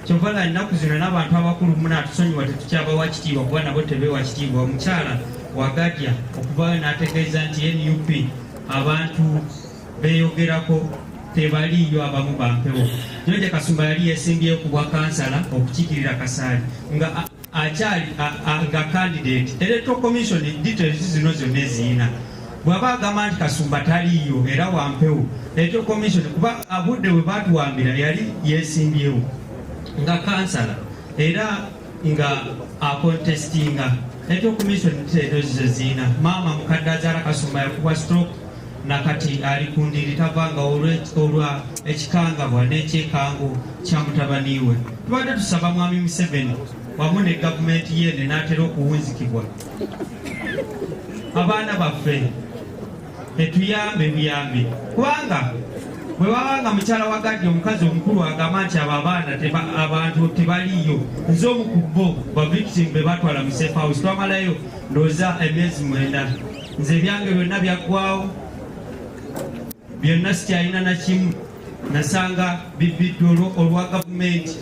kyovala ennaku zino n'abantu abakulu munatusonyiwa tetukyabawa kitiibwa kuba nabo tebeewa kitiibwa omukyala Wangadya okuvaayo n'ategeeza nti NUP abantu beeyogerako tebaliyo abamu bampewo George Kasumba yali yeesimbyeyo ku bwa kansala okukiikirira kasaali nga akyali nga candidate electoral commission details zino zonna eziyina bwaba agamba nti Kasumba taliyo era wampewo ekyo commission kuba abudde bwe batuwambira yali yesimbyewo nga kansala era nga akontestinga ekyo commission teedozizo ziina maama mukadde azaala Kasumba yakuba stroke nakati ali kundiri tavanga olwa ekikangabwa n'ekyekango kya mutabani we. Tubadde tusaba mwami Museveni wamu ne gavumenti yene n'atera okuwunzikibwa abaana baffe etuyambe buyambi kubanga bwe babanga mukyala wagadde omukazi omukulu agamba nti abo abaana abantu tebaliyo nze omu ku bo bavictim be batwala mu safe house twamalayo ndowooza emyezi 9 nze byange byonna byaggwawo byonna sikyalina na kimu nasanga bibidde olwa gavumenti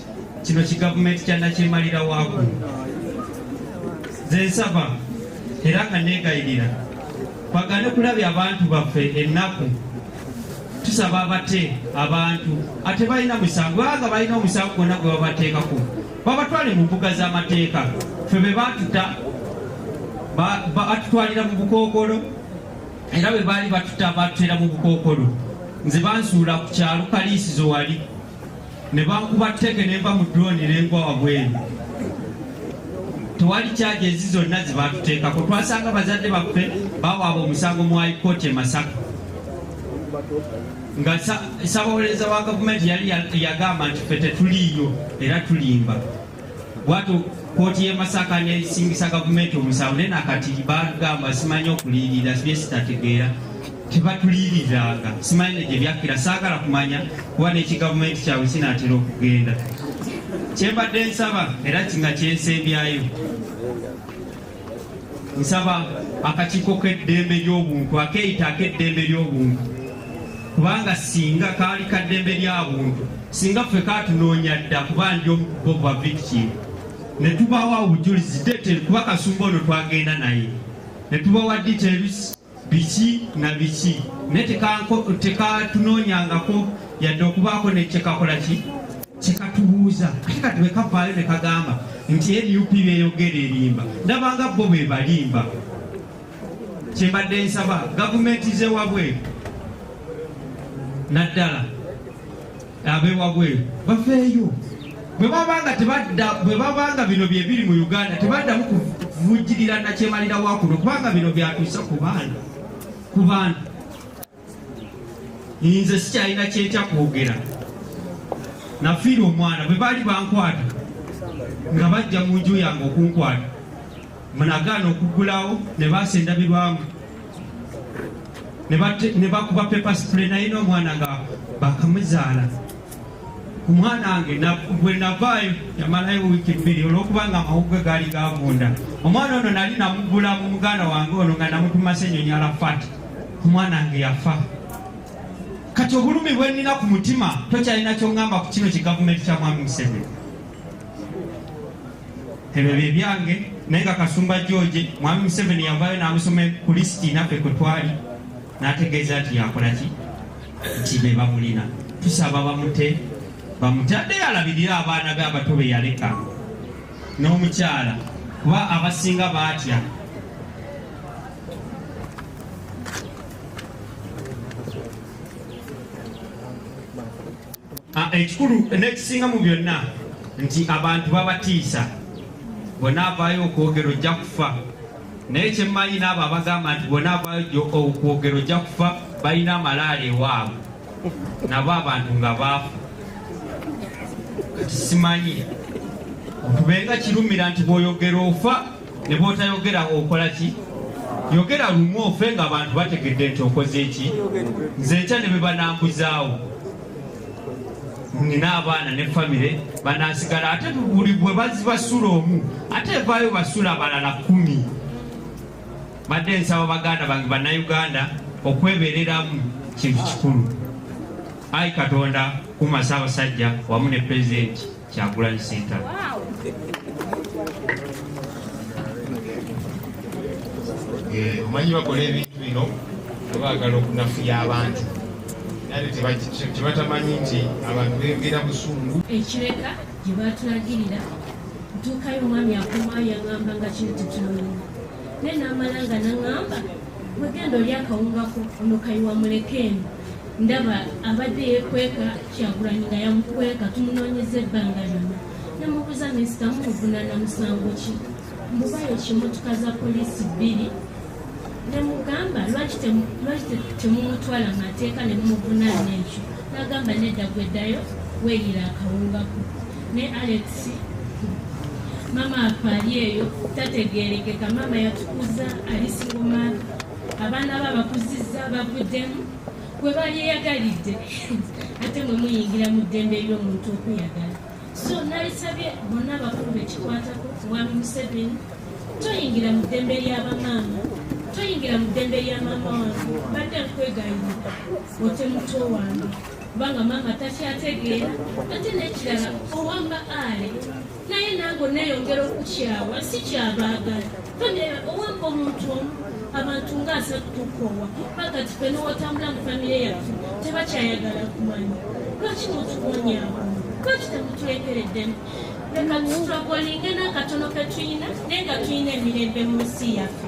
kino kigavumenti kyannakyemalira waagulu nze nsaba era nga negayirira bagane kulabya abantu baffe ennaku tusaba abate abantu ate balina musango banga balina omusango gwonna gwe babateekako babatwale mu mbuga z'amateeka ffe be batuta batutwalira mu bukookolo era bwe baali batuta batutera mu bukookolo nze bansuula ku kyalo kaliisizo wali ne bankuba tteke ne nva mu drone n'engwa wabweru tewali kyaje ezi zonna ze batuteekako twasanga bazadde baffe bawaaba omusango mu High Court e Masaka nga sabawolereza wa gavumenti yali yagamba nti ffe tetuliiyo era tulimba bwatu kooti y'e Masaka nesingisa gavumenti omusango naye nakati bagamba simanyi okuliirira bye sitategeera tebatuliiriranga simanyi ne gye byakkira saagala kumanya kuba n'ekigavumenti kyabwe kinaatera okugenda kyembadde nsaba era kinga kyensembyayo nsaba akakiiko k'eddembe ly'obuntu akeeyita ak'eddembe ly'obuntu kubanga singa kaali kaddembe ly'abuntu singa ffe kaatunoonya dda kuba ndi omukubo bwa victim ne tubawa obujulizi detail kuba Kasumba ono twagenda naye ne tubawa details biki na biki ne tekatunoonyangako yadde okubaako nekyekakola ki kyekatubuuza ate kati bwe kavaayo ne kagamba nti NUP beeyogera erimba ndabanga bo be balimba kyembadde nsaba gavumenti z'ewabweru naddala ab'ewabweru bafeeyo bwe babanga bino bye biri mu Uganda tebaddamu kuvujjirira nakyemalira wakuno kubanga bino byatuusa ku baana nze sikyalina kyentya kwogera nafiira omwana bwe baali bankwata nga bajja mu nju yange okunkwata munagaana okuggulawo ne basendabirwamu ne bakuba paper spray naye n'omwana nga bakamuzaala ku mwana wange bwe navaayo yamalayo wiiki 2 olw'okubanga amawugwe gaali gavunda omwana ono nali namuggula mu muganda wange ono nga namutuma Ssenyonyi Alafati omwana wange yafa kati obulumi bwe nnina ku mutima tokyalina kyongamba ku kino kigavumenti kya mwami Museveni ebyo bye byange naye nga Kasumba George mwami Museveni yavaayo n'amusoma ku lisiti naffe kwe twali n'ategeeza nti yakola ki nti be bamulina tusaba bamutadde yalabirira abaana be abato be yaleka n'omukyala kuba abasinga baatya ekikulu n'ekisinga mu byonna nti abantu babatiisa bw'onaavaayo okwogera ojja kufa naye kyemmanyi n'abo abagamba nti bw'onaavaayo okwogera ojja kufa balina amalaala ewaabwe nabo abantu nga baafa kati simanyi okubenga kirumira nti bw'oyogera ofa ne bw'otayogera okola ki yogera lumu ofe nga abantu bategedde nti okoze eki nze nkya ne be banambuzaawo nina abaana ne famire banaasigala ate buli bwe bazibasula omu ate evaayo basula abalala 10 badde nsaba baganda bange bannayuganda okwebereramu kintu kikulu ayi Katonda kuma Ssaabasajja wamu ne Pulezidenti Kyagulanyi Ssentamu omanyi bakola ebintu bino tebaagala okunafuya abantu tebatamanyi nti abantu beegera busungu ekireka gye batulagirira ntuukayo omwami akomayo yaŋŋamba nga kino tetunonya naye n'amala nga naŋŋamba wegenda oli akawungako ono kayiwa mulekeni ndaba abadde yekweka Kyagulanyi nga yamukweka tumunoonyeza ebbanga lyonna nemubuuza minisita mumuvunaana musango ki mbubayo kimotoka za poliisi 2 nemugamba lwaki temumutwala mateeka ne mumuvunaana ekyo n'agamba nedda gweddayo weerira akawungako ne Alex mama apaali eyo tategeerekeka mama yatukuza ali singomaaga abaana babakuzizza bavuddemu gwe balyeyagalidde ate mwe muyingira mu ddembe ly'omuntu okweyagala so nalisabye bonna abakulu bekikwatako Mwami Museveni toyingira mu ddembe ly'abamaama toyingira mu ddembe lya maama wange badde nkwegayirira ote muto wange kubanga maama takyategeera ate n'ekirala owamba ale naye nange neeyongera okukyawa si kyabaagala owamba omuntu omu abantu ng'asatu tukoowa bagati ffe n'owatambula mu famire yaffe tebakyayagala kumanya lwaki mutuwonyawo lwaki temutulekereddemu leka tutwagolinge n'akatono ke tuyina naye nga tuyina emirembe mu nsi yaffe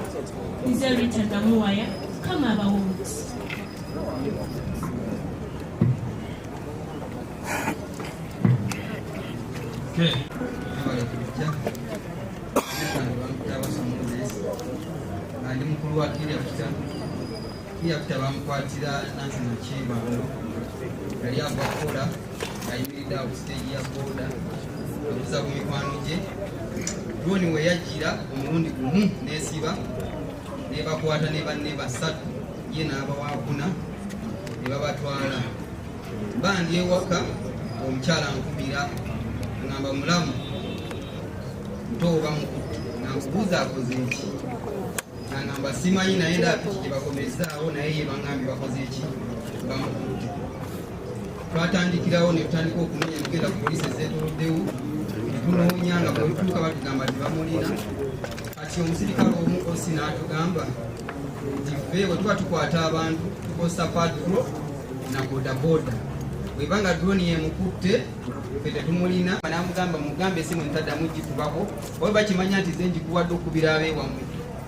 nze Rita Namuwaya kama abawomesi ndi mukulu wa Kiyafta bamukwatira Nansi Nakibano yali ava kukola ayimiridde awo siteegi ya booda okuza ku mikwano gye droni we yajjira omulundi gumu n'esiba nebakwata ne banne 3 ye n'abawakuna ne babatwala bandi ewaka omukyala nkubira ngamba mulamu ntoba mukutte nankubuuza akoze eki nangamba simanyi naye ndapiki gye bakomezaawo naye ye bangambye bakoze eki bamukutte twatandikirawo ne tutandika okunoonya tugenda ku poliisi ezeetoloddewo tunoonya nga bwetutuuka batugamba tebamulina kati omusirikale omu osi n'atugamba nti ffe bwe tuba tukwata abantu tukosa patro na bodaboda bwebanga droni yemukutte ffe tetumulina namugamba mugambe esimu ntaddamu gikubako oba bakimanya nti ze njikuwadde okubira abeewammwe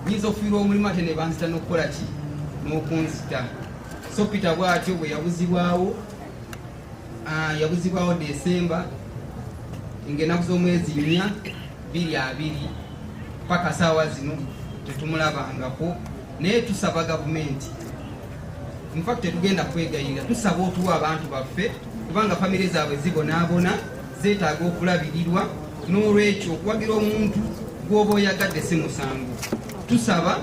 nyinza okufiirwa omulimu ate ne banzita n'okukola ki n'okunzita so Peter bw'atyo bwe yabuzibwawo Desemba ng'ennaku z'omwezi 4-20 paka saawa zino tetumulabangako naye tusaba gavumenti infact tetugenda kwegayirira tusaba otuwa abantu baffe kubanga famire zaabwe zibonaabona zeetaaga okulabirirwa n'olwekyo okuwagira omuntu gw'oba oyagadde si musango tusaba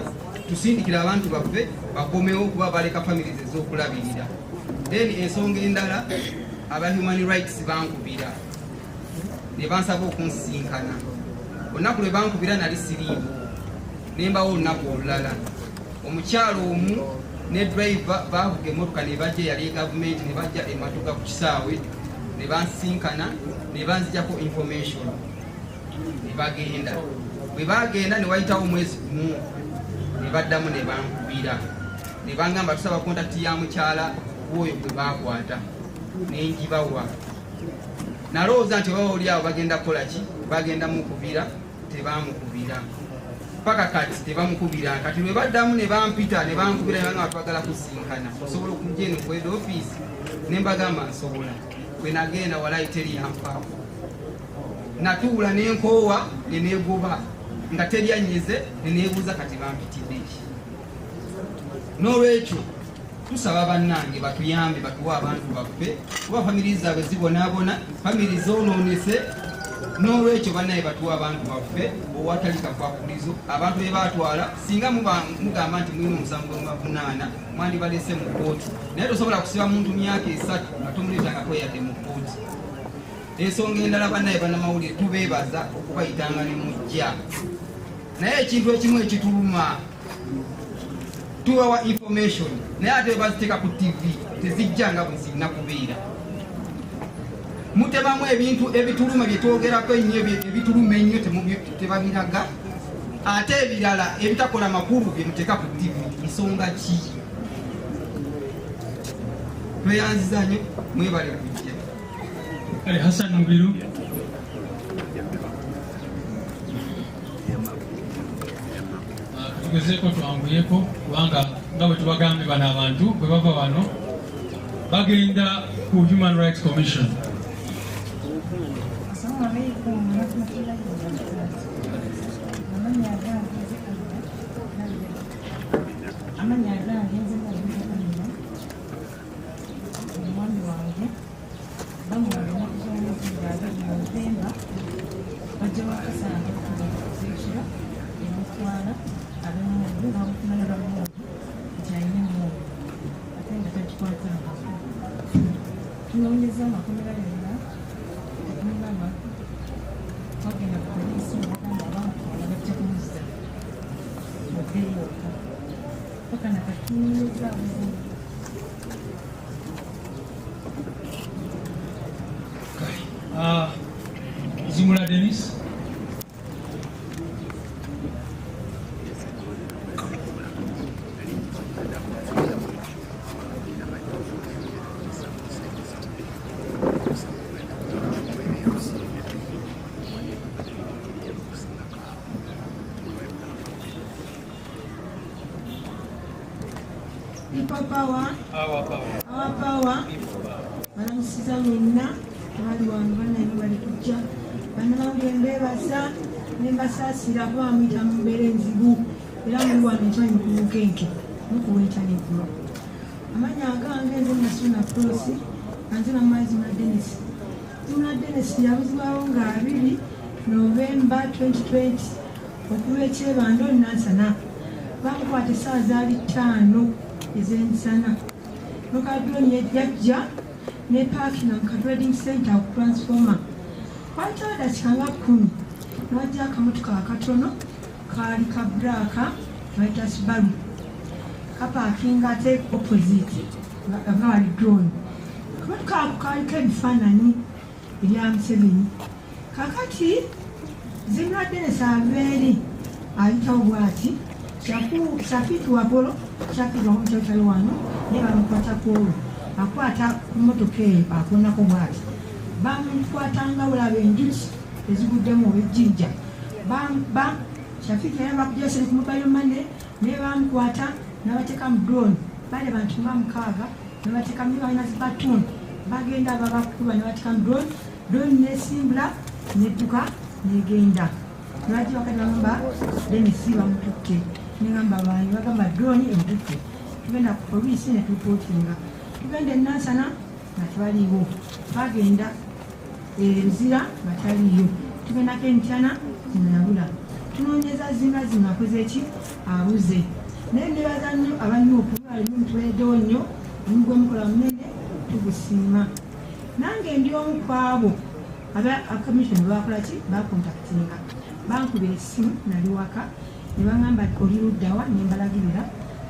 tusindikira abantu baffe bakomewo kuba baleka famire ze z'okulabirira then ensonga endala aba human rights bankubira ne bansaba okunsinkana olunaku lwe bankubira nali siriibu nembawo olunaku olulala omukyalo omu ne driver bavuga emmotoka ne bajja yali gavumenti ne bajja ematuka ku kisaawe ne bansinkana ne banzijako information ne bagenda bwe bagenda ne wayitawo omwezi gumu ne baddamu ne bankubira ne bangamba tusaba kontakiti ya mukyala woyo gwe bakwata nenjibawa nalowooza nti oba oli awo bagenda kukola ki bagenda mukubira tebamukubira paka kati tebamukubira kati lwe baddamu ne bampita ne bankubira nebanga batwagala kusinkana osobola okujja eno kweda ofiisi ne mbagamba nsobola bwe nagenda walayi teri yanfaako natuula nenkoowa neneegoba nga teryanyize neneebuuza kati bampitidde ki n'olwekyo tusaba bannange batuyambe batuwa abantu baffe kuba famiri zaabwe zibonaabona famiri zonoonese n'olwekyo bannaye batuwa abantu baffe owatali kakwakulizo abantu be batwala singa mugamba nti mulina omusango gwemubavunaana mwandibalese mu kooti naye tosobola kusiba muntu myaka 3 nga tomuleetangako yadde mu kooti ensonga endala bannaye bannamawulire tubeebaza okubayitanga ne mujja naye ekintu ekimu ekituluma tuwawa information naye ate baziteeka ku TV tezijjanga bwe zirina kubeera mutebamu ebintu ebituluma byetwogerako ennyo ebituluma ennyo tebabiraga ate ebirala ebitakola makulu byemuteeka ku TV nsonga ki tweyanziza nnyo mwebale kujja kale Hassan Mubiru tugezeeko twanguyeko kubanga nga bwe tubagambye bano abantu bwe bava wano bagenda ku Human Rights Commission. Zimula Dennis. Our power. Madam Sizamina, Madwan, Vanna, Kucha, Vanna, Basa, Nembasa, Sirapa, Mitam, Berenzibu, Ramuan, and Join Kukenki, Nukuentani Pro. Amanya Gangan, and Masuna Prosi, and then Amazima Dennis. Zuna Dennis, Yavuzwa, really, November 2020, Okueche, and Don Nansana. Vampati Sazali Tano is in Sana. Look at Yajja, ne parking and trading center of transformer. Quite a that's hung up Kumi. Naja Kamutka Katono, Kari Kabraka, Vitas Baru. Kapa Kinga take opposite, a very drone. Kamutka Kari Fanani, Yam Seven. Kakati, Zimra Dennis are very Aitawati. Safitu Apollo, Safitu Hotel never mpata kuru. Akwata motoke, akuna kubati. Bam kwatanga ula benjuti, ezigudemu ejinja. Bam, Safitu never kujasa kumubali mane, never mkwata, nabateka drone. Bale bantu mkaga, nabateka mwa inazibatoon. Bagenda babakuba nabateka drone ne simbla, ne tuka, ne genda. Naji wakati ngamba, deni siwa mtuke. Ngamba bani wakamba drone mtuke. Tugenda ku police ne tupotinga. Tugenda nansana natwaliwo. Bagenda nzira bataliyo. Tugenda kentyana zinabula. Tunonyeza zina koze ki abuze. Nende bazanyo abanyo okuba muntu edonyo ngwe mukola munene tugusima. Nange ndi omu kwabo aba commission bakola ki bakontaktinga. Bankubira esimu nali waka ne bangamba oli luddawa ne mbalagirira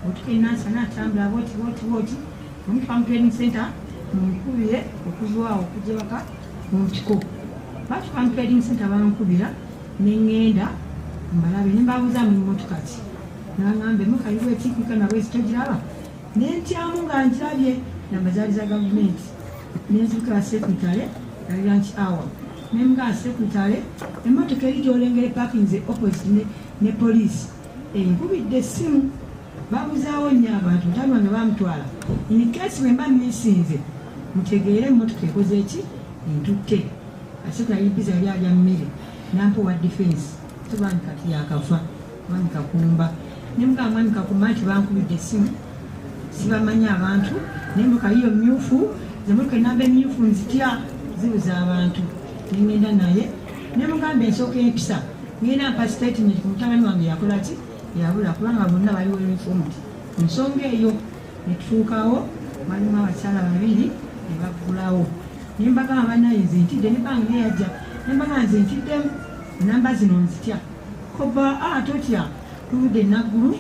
otukenansa n'atambula woti mu farm training center nkubire okuzwawo okujja waka mu mpiko. Batu farm training center bankubira ne ngenda mbalabe ne mbabuuza mu mmotoka ki nangamba mukaliwo ekikwika nabwe zitojiraba ne ntyamu nga njirabye namba zaali za gavumenti nenzukira secretary yali lunch hour Memga secretary, emmotoka eri gy'olengera parking ze opposite ne police. Nkubidde essimu babuzaawo nnyo abantu talwa nga bamutwala. In case bwe mba misinze mutegeere emmotoka ekoze eki entutte. Secretary biza yali alya mmere nampowa defense tubani kati yakafa mwami Kakumba. Nemugamba mwami Kakumba nti bankubidde essimu sibamanya abantu nemmotoka yiyo myufu zemmotoka enamba emyufu nzitya zibuza abantu. Ngenda naye nemugambe ensooka empisa ngenda mpa statement ku mutabani wange yakola ki yabula kubanga bonna baliwo informed. Ensonga eyo netutuukawo mwalimu abakyala babiri ne baggulawo ne mbagamba banaye nze ntidde ne bange neyajja ne mbagamba nze ntiddemu namba zino nzitya koba totya tuvudde Naguru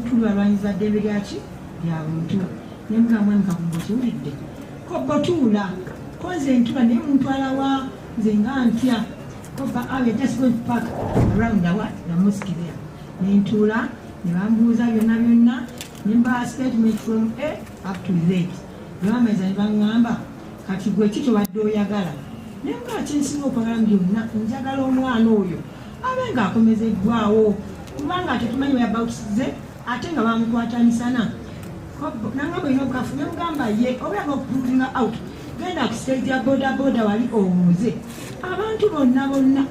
tulwalwanyiza ddembe lyaki lya buntu ne mugamba mwami Kakumba kiwulidde koba tuula ko nze ntula naye muntwala wa nze nga ntya koba just going to park around the mosque there ne ntula ne bambuuza byonna ne mba statement from A up to Z bameza ne baŋŋamba kati gwe ki tobadde oyagala ne nga kyensinga okwagala byonna njagala omwana oyo abe ng'akomezeddwawo kubanga tetumanyi whereabouts ate nga bamukwatanisa nangamba ino okafu nemugamba ye obulaga okupulinga out genda ku stage ya boda wali obuuze abantu bonna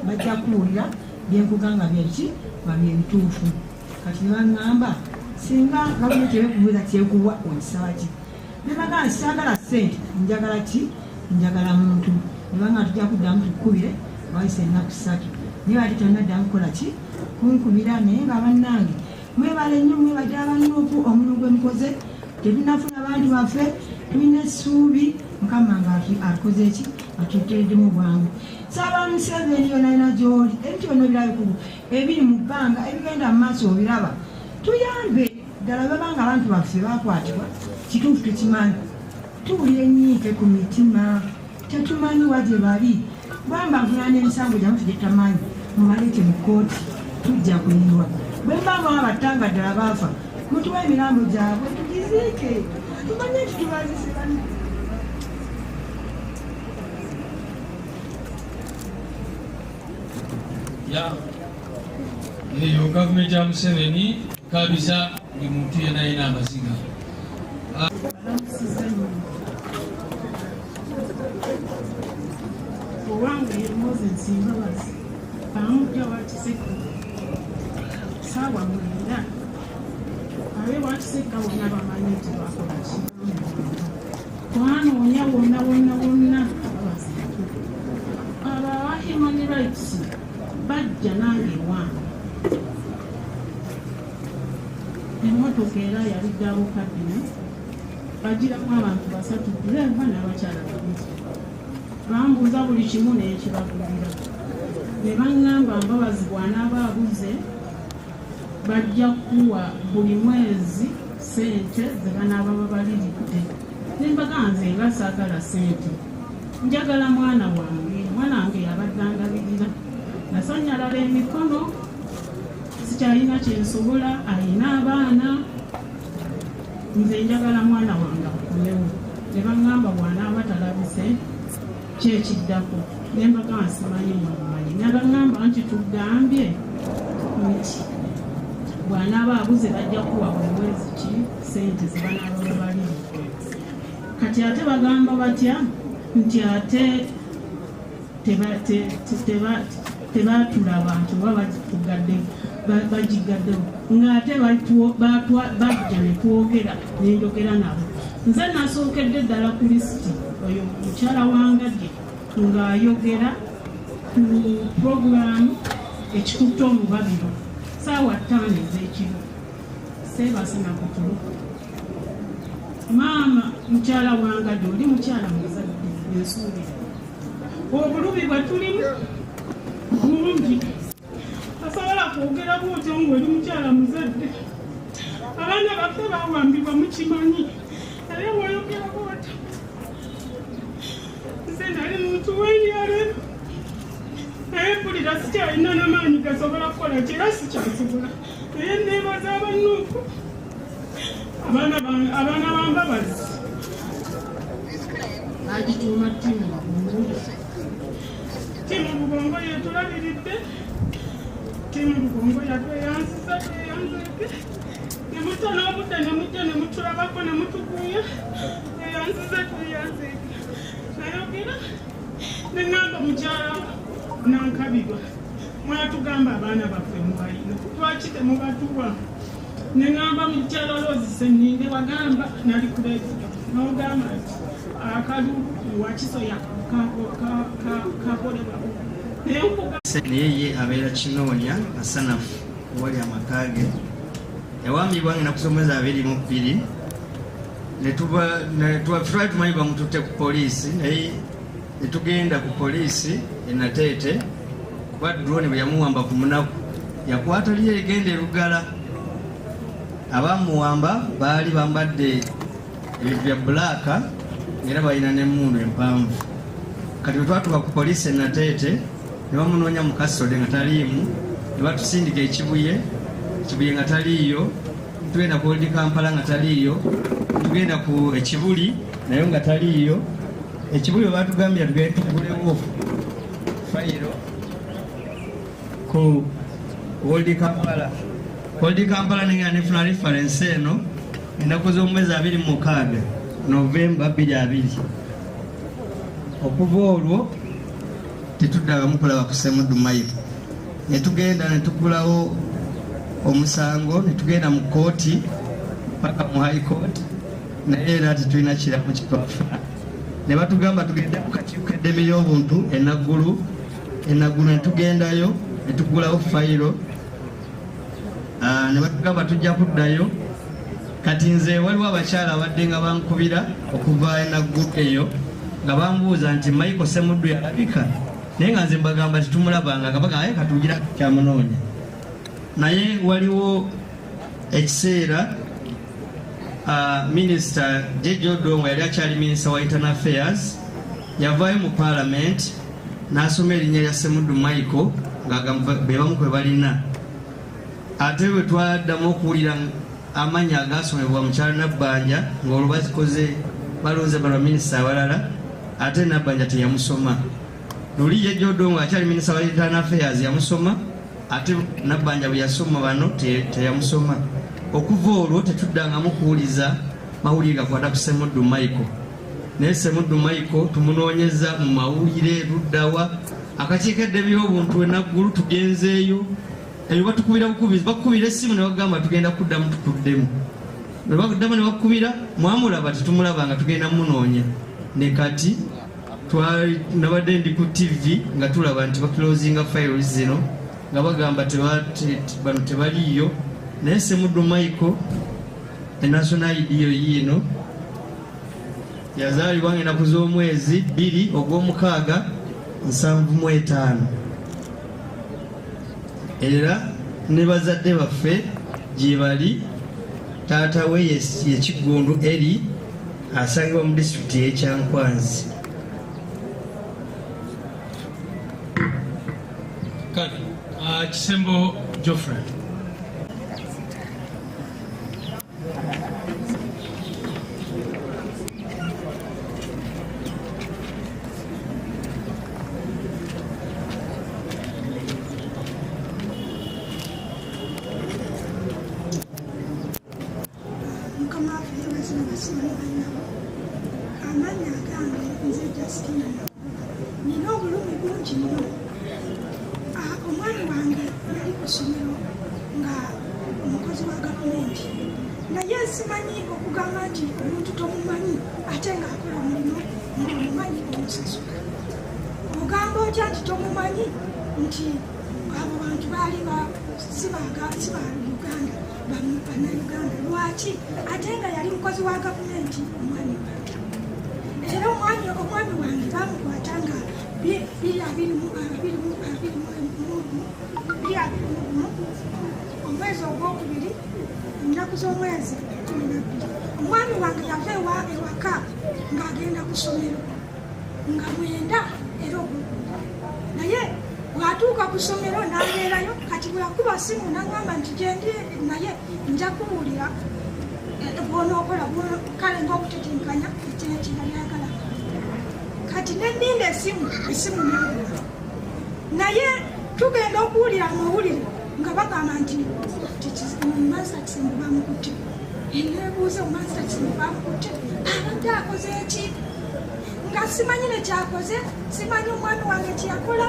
bajja kuwulira byenkuganga byeki babyebituufu kati nebaŋŋamba singa gavumenti ebekubuuza kyekuwa okisawa ki nebagaa saagala ssente njagala ki njagala muntu nebanga tujja kuddamu tukubire wayise ennaku 3 naye ate tonnaddamu kukola ki kunkubira naye nga bannange mwebale nnyo mwebajja bannuuku omulimu gwe mukoze tetunafuna bantu baffe tulina essuubi mukama nga akoze eki atuteeddemu bwangu saaba Museveni yonalina gy'oli ebintu byonna birabikulu ebiri mu bbanga ebigenda mu maaso obiraba tuyambe ddala babanga abantu baffe bakwatibwa kituufu tukimanyi tuwulira enyiike ku mitima tetumanyi wa gye bali bamba nvunana emisango gyamufe gye tutamanyi mubaleete mu kooti tujja kuyiwa bwe mbanga babatanga ddala baafa mutuwa emirambo gyabwe tugiziike tumanye nti tubazisibani eyo gavumenti ya Museveni kabisa buli muntu yenna alina amaziga owange Moses Mbabazi bamupya Wakisekka saawa mwenda abe Wakisekka bonna bamanyi nti bakola ki twanoonya wonna aba Human Rights bajja nange ewange emmotoka era yaliddawo kabina bagiramu abantu 3 leva n'abakyala 2 bambuuza buli kimu n'ekibagulira ne baŋŋamba Mbabazi bw'anaaba abuze bajja kuwa buli mwezi ssente ze banaaba babaliridde ne mbaga nze nga saagala ssente njagala mwana wange yabadde andabirira nasanyalala emikono sikyalina kyensobola alina abaana nze njagala mwana wange akulewo ne baŋŋamba bw'anaaba talabise kyekiddako ne mbaga nsimanyi mwamanyi ne baŋŋamba nti tugambye nti bw'anaaba abuze bajja kuwa buli mwezi ki ssente ze banaaba babaliridde kati ate bagamba batya nti ate tebatula abantu oba bagigaddewo ng'ate bajja ne twogera nenjogera nabo nze nasookedde ddala ku lisiti oyo mukyala Wangadya ng'ayogera ku puroguramu ekikutte omubabiro saawa 5 ez'ekiro seebase nakutulo maama mukyala Wangadya oli mukyala muzadde ensuubira obulubi bwe tulimu bungi tasobola kwogera bwotyo ng'oli mukyala muzadde abaana baffe bawambibwa mukimanyi naye bw'oyogera bwotyo nze nali muntu w'ebyalo naye mpulira sikyalina n'amaanyi gasobola kukola kira sikyasobola naye neebaza abannuuku abaana ba Mbabazi agituuma ttiimu Bubongo yetulabiridde ttiimu Bubongo yatweyansiza tweyanzeeke nemutta n'obudde nemujja nemutulabako nemutukunya tweyansize tweyanzeeke nayogera neŋŋamba mukyala nankabirwa mwatugamba abaana baffe mubalina lwaki temubatuwa neŋŋamba mukyala Rose Senninde wagamba nali kuleeta n'ogamba nti akalulu wakisoya kakolebwa naye ye abeera kinoonya asanafu owali amakage yawambibwa ennaku z'omwezi 22 twali tumanyi bamututte ku poliisi naye netugenda ku poliisi enateete kuba drone bwe yamuwamba ku munaku yakwata lye egenda erugala abamuwamba baali bambadde ebintu bya bbulaaka era balina n'emmundu empanvu kati bwe twatuuka ku poliisi enateete ne bamunoonya mu kasode nga taliimu ne batusindika ekibuye nga taliiyo tugenda ku Old Kampala nga taliiyo tugenda ku ekibuli naye nga taliiyo ekibuli bwe batugambye tugende tugulewo fayiro ku Old Kampala Kodi Kampala ninga nifuna reference eno ennaku z'omwezi 26 Novemba 2020 okuva olwo tetuddayo mukulaba ku Ssemuddu Mike netugenda netukulawo omusango netugenda mu kooti paka mu high court naye era tetulina kiramu kitwafa ne batugamba tugende ku kakiiko eddeme ly'obuntu Naguru netugendayo netugulawo fayiro ne batugamba tujja kuddayo kati nze waliwo abakyala abadde nga bankubira okuva Naguru eyo nga bambuuza nti Michael Ssemuddu yalabika naye nga nze mbagamba tetumulabanga nga bagamba katugira kyamunoonya naye waliwo ekiseera Minister Jeje Odongo yali akyali Minister wa Internal Affairs yavaayo mu Parliament n'asoma erinnya lya Ssemuddu Michael nga be bamu kwe balina ate bwe twaddamu okuwulira amannya agasomebwa mukyala Nabbanja ng'olwo bazikoze balonze baminisita abalala ate Nabbanja teyamusoma luli Jeje Odongo akyali Minister wa Internal Affairs yamusoma ate Nabbanja bwe yasoma bano teyamusoma okuva olwo tetuddangamu kuwuliza mawulire gakwata ku Ssemuddu Michael naye Ssemuddu Michael tumunoonyeza mu mawulire luddawa akakiiko eby'obuntu Naguru tugenzeeyo eyo batukubira bukubizi bakubira essimu ne bagamba tugenda kuddamu tukuddemu ne baguddamu ne bakubira mwamulaba tetumulaba tugenda munoonya ne kati nabadde ndi ku TV nga tulaba nti baklozinga files zino nga bagamba bano tebaliyo naye Ssemuddu Michael National ID yiino yazaalibwa ng'ennaku z'omwezi 2 ogw'omukaaga 75 era ne bazadde baffe gye bali taata we ye Kigundu eri asangibwa mu disitulikiti y'Ekyankwanzi. Kale Kisembo Geoffrey. Omwami wange yava ewaka ng'agenda ku ssomero nga mwenda era naye bw'atuuka ku ssomero n'abeerayo kati bw'akuba simu n'aŋŋamba nti gyendi naye nja kuwulira bw'onookola kale ng'okutetinkanya ekino kye yali ayagala kati ne nninda esimu n'abula naye tugenda okuwulira amawulire nga bagamba nti Master Kisembo bamukutte nebuuza Master Kisembo bamukutte abadde akoze eki nga simanyi ne kyakoze simanyi omwami wange kyeyakola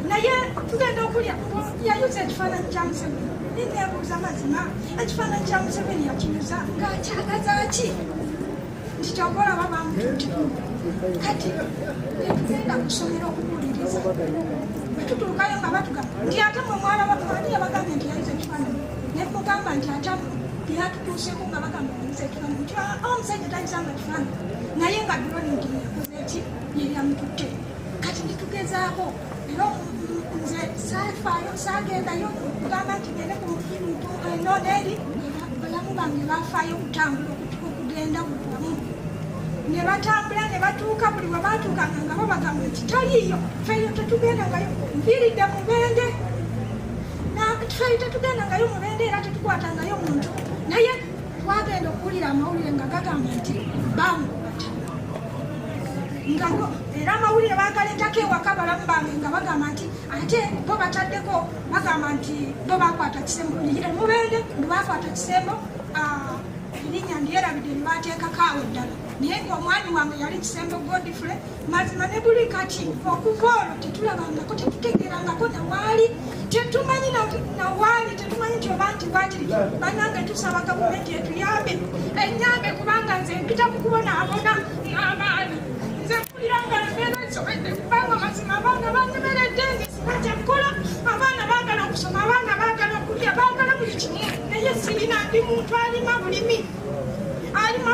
naye tugenda okulya yayuza ekifaananyi kya Museveni nineebuuza mazima ekifaananyi kya Museveni yakiyuza ng'akyagaza ki nti kyokola ba bamukutte kati tugenda kusomera okuwuliriza bwetutuukayo nga batugamba nti ate mwe mwala ani yabagambye nti yayuza ekifaananyi nemugamba nti ate byatutuuseeko nga bagamba yayuza ekifaananyi nti omusajja tayuzanga kifaananyi naye nga bironingi yakoze eki yeryamututte kati nitugezaako era nze saafaayo saagendayo kugamba nti gende noneeri balamu bange bafaayo okutambula okugenda bulamu ne batambula ne batuuka buli bwe batuukanga nga babagamba nti taliiyo faayo tetugenda ngayo mpiiridde mubende faayo tetugenda ngayo mubende era tetukwatangayo muntu naye twagenda okuwulira amawulire nga gagamba nti bamukubata era amawulire bagaleetako ewaka abalamu bange nga bagamba nti ate bo bataddeko bagamba nti bo bakwata kisembo mubende bakwata kisembo erinnya ndyerabidde ne bateekako awo eddala naye ngaomwami wange yali kisembo Godfrey mazima ne buli kati okuva olwo tetulabangako tetutegerangako nawaali tetumanyi nawaali tetumanyi nti oba nti bwakiri banange tusaba gavumenti etuyambe enyambe kubanga nze mpita mu kubonaabona n'amaani nze mpuliranga embeera esobedde kubanga mazima abaana banyemeredde nze sibajja kukola abaana baagala okusoma abaana baagala okulya baagala buli kimu naye sirina ndi muntu alima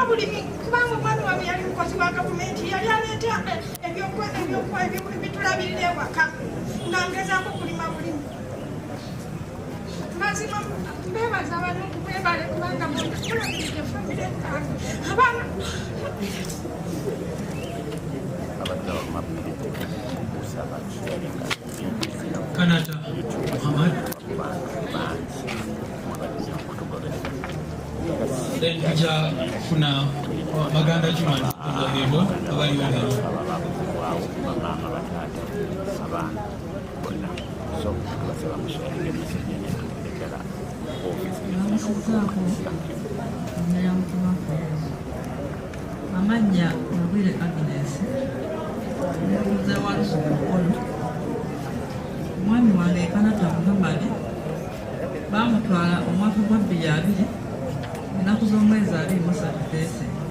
bulimi kubanga omwami wange yali mukozi wa gavumenti yali aleeta ebitulabirira ewaka nga ngezaako kulima bulimi mazima mbebaza abantu bebale kubanga mulabirire famire yange abaana Kanata Muhammad. Then tujja kufuna Maganda Human Rights abali wano. Amanya Mabwire Agnes nebuuza waluso mukono omwami wange Kanata Muhammad bamutwala omwaka gwa 2000 ennaku z'omwezi 23 Desemba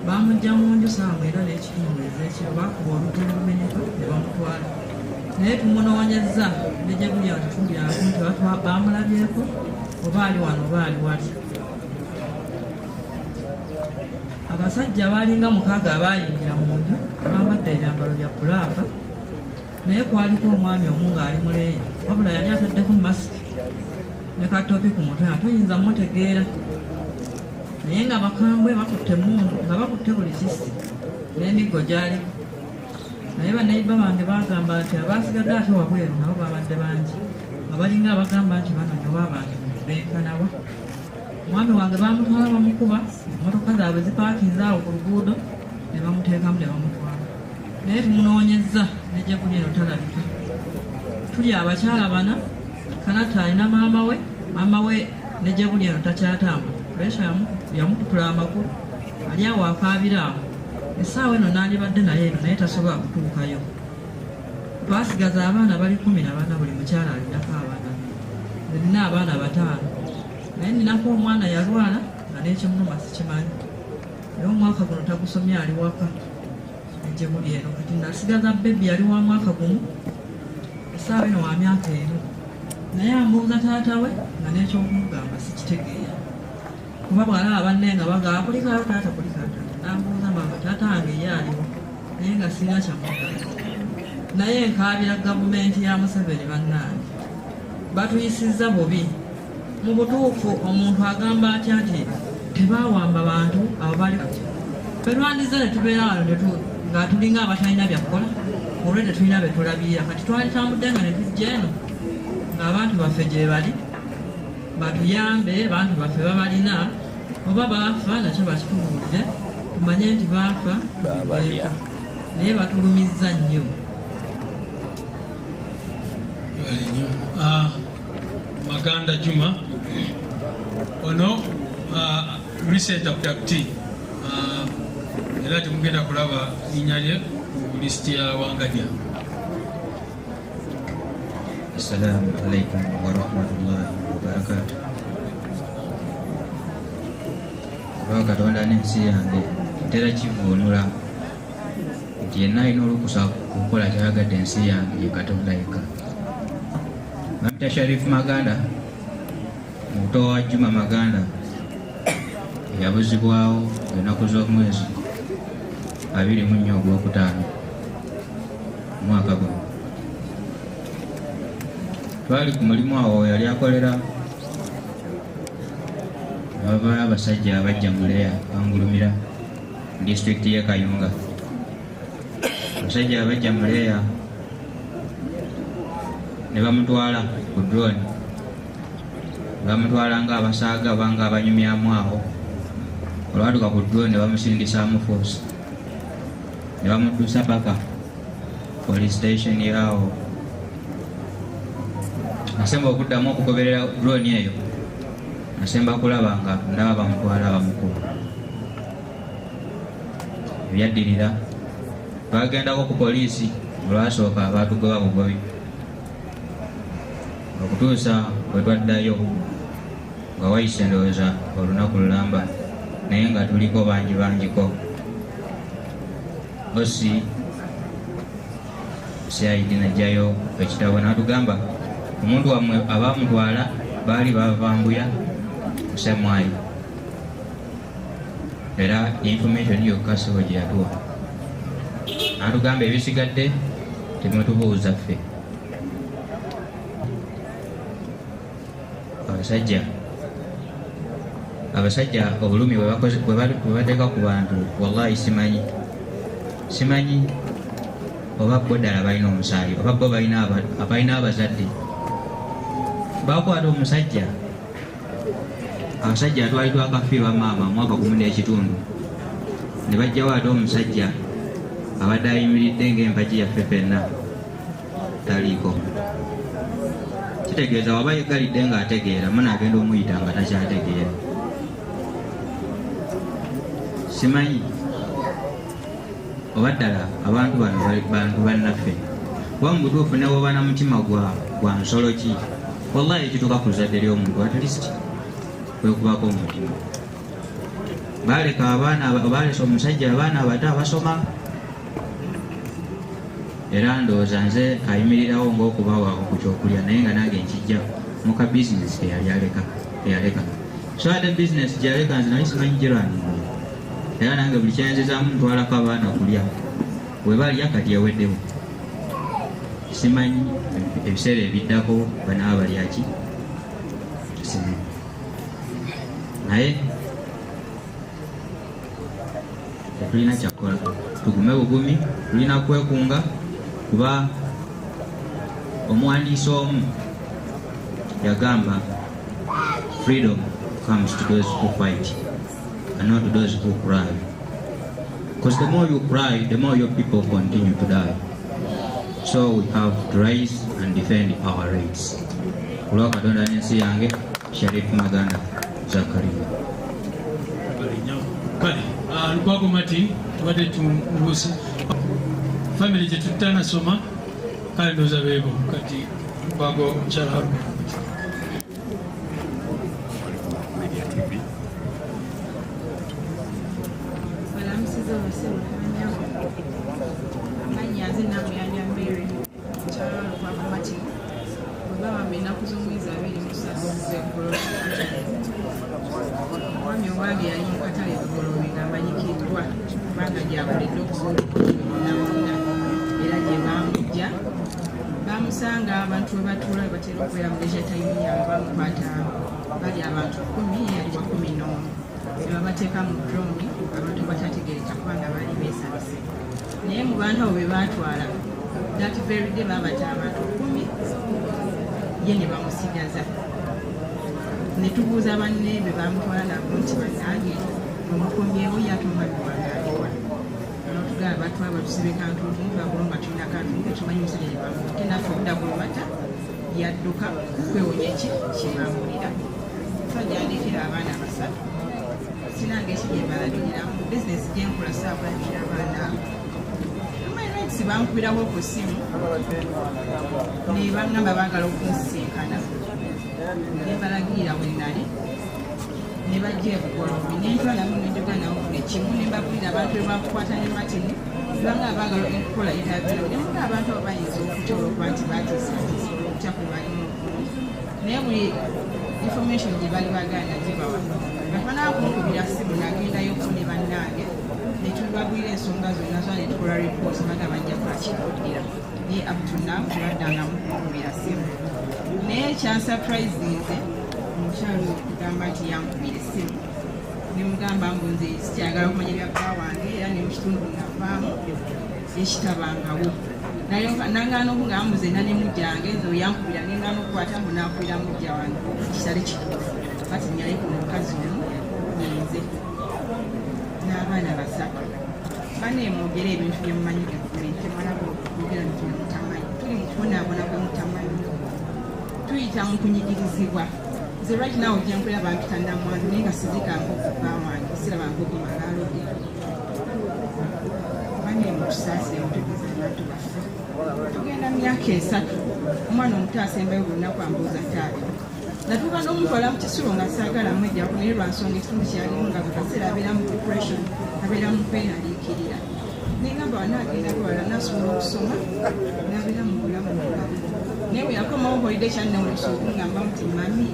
bamujja mu nju saawa era n'ekitunduwezi ekiro bakuba olugero lumenyeka ne bamutwala naye tumunoonyezza nejje buli atutubyako nti bamulabyeko oba ali wano oba ali wali. Abasajja balinga 6 abayingira mu nju bambadde ebyambalo bya bbulaaka naye kwaliko omwami omu ng'ali muleeyi wabula yali ataddeko masiki ne katopi ku mutwe atoyinza mutegeera naye nga bakambwe bakutte mundu nga bakutte buli kisi n'emiggo gyali naye baneiba bange bagamba nti abasigadde ate wabweru nabo babadde bangi nga balinga abagamba nti bano nyoba abantu benkanawa. Omwami wange bamutwala bamukuba emmotoka zaabwe zipaakinze awo ku luguudo ne bamuteekamu ne bamutwala naye tumunoonyezza nejje kuli eno talabika. Tuli abakyala bana Kanata alina maama we nejje kuli eno takyatambula puresha yamukutula amakulu ali awo akaabira awo essaawa eno n'alibadde naye eno naye tasobola kutuukayo. Twasigaza abaana bali 14 buli mukyala alinako abaana nina abaana 5 naye ninako omwana yalwala nga n'ekimuluma sikimanyi naye omwaka guno tagusomye ali waka nejje buli eno kati nasigaza bebi yali wa mwaka gumu essaawa eno wa myaka eno naye ambuuza taata we nga n'ekyokumugamba sikitegeera kuba bw'alaba banne nga bagamba kulikayo taata kulikayo taata nambuuza mama taata wange ye aliwo naye nga sirina kyamugamba naye nkaabira gavumenti ya Museveni bannange batuyisizza bubi. Mu butuufu omuntu agamba atya nti tebawamba bantu abo bali belwandiza ne tubeera wano nga tulinga abatalina byakukola olwo tetulina betulabirira kati twali tambudde nga ne tujja eno ng'abantu baffe gye bali batuyambe abantu baffe babalina oba baafa nakyo bakitubuulire tumanye nti baafa naye batulumizza nnyo. Maganda Juma ono recent abductee era temugenda kulaba linnya lye ku lisiti ya Wangadya. Assalamu alaikum warahmatullahi wabarakatuh. Kuba Katonda n'ensi yange ntera kivuunula nti yenna alina olukusa kukola kyalagadde ensi yange ye Katonda yekka. Mamita Sharif Maganda muto wa Juma Maganda yabuzibwawo ennaku z'omwezi 24 ogwokutaano omwaka guno. Twali ku mulimu awo yali akolera abavaayo abasajja abajja muleya bangulumira disitulikiti y'e Kayunga. Abasajja abajja muleya ne bamutwala ku drone bamutwala nga abasaaga banga abanyumyamu awo olwatuka ku drone ne bamusindisaamu force ne bamuddusa paka police station yaawo. Nasemba okuddamu okugoberera drone eyo, nasemba kulaba nga ndaba bamutwala bamukulu. Ebyaddirira bagendako ku poliisi olwasooka baatugoba bugobi okutuusa bwe twaddayo nga wayise ndowooza olunaku lulamba naye nga tuliko bangiko. Osi CID najjayo ekitabo n'atugamba omuntu wammwe abaamutwala baali bavambuya kusemwayo, era information yokka siwo gye yatuwa. N'atugamba ebisigadde temutubuuza ffe. Abasajja obulumi bwe bateeka ku bantu wallahi simanyi oba bo ddala balina omusaayi oba bo balina abazadde. Bakwata omusajja, abasajja atwalibwa akafi ba maama mwaka 10 ne bajjawo ate omusajja abadde ayimiridde ng'empagi yaffe ffenna taliiko. Kitegeeza waba yeggalidde ng'ategeera munaagenda omuyita nga takyategeera. Simanyi oba ddala abantu bano bantu bannaffe kuba mu butuufu ne woba na mutima gwa nsolo ki, wallahi ekituuka ku zzadde ly'omuntu at least kwekubako omutima. Balesa omusajja abaana abato abasoma, era ndowooza nze ayimirirawo ng'okubawaawo ku kyokulya naye nga nange nkijja muka bizinesi eyaleka. So ate bizinesi gyeyaleka nze nali simanyi girwanirira, era nange buli kyayenzezaamu ntwalako abaana kulya, bwe balya kati eweddewo. Simanyi ebiseera ebiddako banaaba balyaki, simanyi. Naye tetulina kyakukola, tugume bugumi, tulina kwekunga kuba omuwandiisi omu yagamba freedom comes to those who fight and not to those who cry. Because the more you cry, the more your people continue to die. So we have to rise and defend our rights. Kulwa Katonda n'ensi yange, Sharif Maganda Zakaria. Kale, Lukwago Martin, tubadde tumubuusi. Family gye tutanasoma, kale ndowooza beebo kati Lukwago mukyala Haruna. Bamusanga abantu webatula batera okubeera mu leisure time yaabwe bamukwata bali abantu 10 yali wa 11 nebabateeka mu drone abantu batategereka kubanga bali beesabise naye mu bantu abo be baatwala that very day babata abantu 10 ye ne bamusigaza ne tubuuza banne be bamutwala nabo nti bannange omukomyewo yatumabibwangaaliwa tugaba batwaba tusibe kantu bakulomba tulina kantu tumanyi musajja ne bamutte naffe obudagulumata yadduka kwewonya eki kyebamulira twajandikira abaana basatu sinanga ekigyembalagiriramu bizinesi gyenkola saakulabikira abaana si bankubirawo ku ssimu ne bangamba baagala okunsinkana nembalagirira we nali ne bajja ebugoloobi nentwalamu nenjoganawo ekimu nembagulira abantu bebakukwata ne matini banga baagala enkola erabiro nemuga abantu abo bayinza okutyola okuba nti batiisatiisa olwokutya kwe balimu naye buli information gye bali baganda gibawa bakanakunkubira ssimu nagendayo kune bannange netubagwira ensonga zonna zona netukola report baga bajja kwakikuddira naye abtunamu tebaddangamu kukubira ssimu naye kyansurprisinze omukyalo okugamba nti yankubira essimu nemugamba mbu nze sikyagala okumanya bya bba wange era nemukitundu navaamu ekitabangawo nangana obunga amuzenna nemujjange nze oyankubira nengana okukwata mbu nakubira mujja wange kitali kituufu kati nyaleko omukazi omu nze n'abaana basatu bane mwogere ebintu byemumanyi gavumenti temwalaba okwogera nti mutamanyi tuli mu kubonaabona bwe mutamanyi tuyita mu kunyigirizibwa nze right now ojja nkulaba mpita namwandu naye nga sizikanga okuva wange sirabanga okumalaaloge bane mutusaase mutegeza abantu baffe tugenda myaka 3 omwana omuto asembayo buli lunaku ambuuza taata natuuka n'omutwala mu kisulo nga saagala mwejjaku naye lwansonga ekitundu kyalimu nga buli kaseera abeera mu depression abeera mu kweenaliikirira nengamba wanaagenda kwala nasobola okusoma nabeera mu bulamu bulamu naye bwe yakomawo holide kyannewuliso okungamba nti mami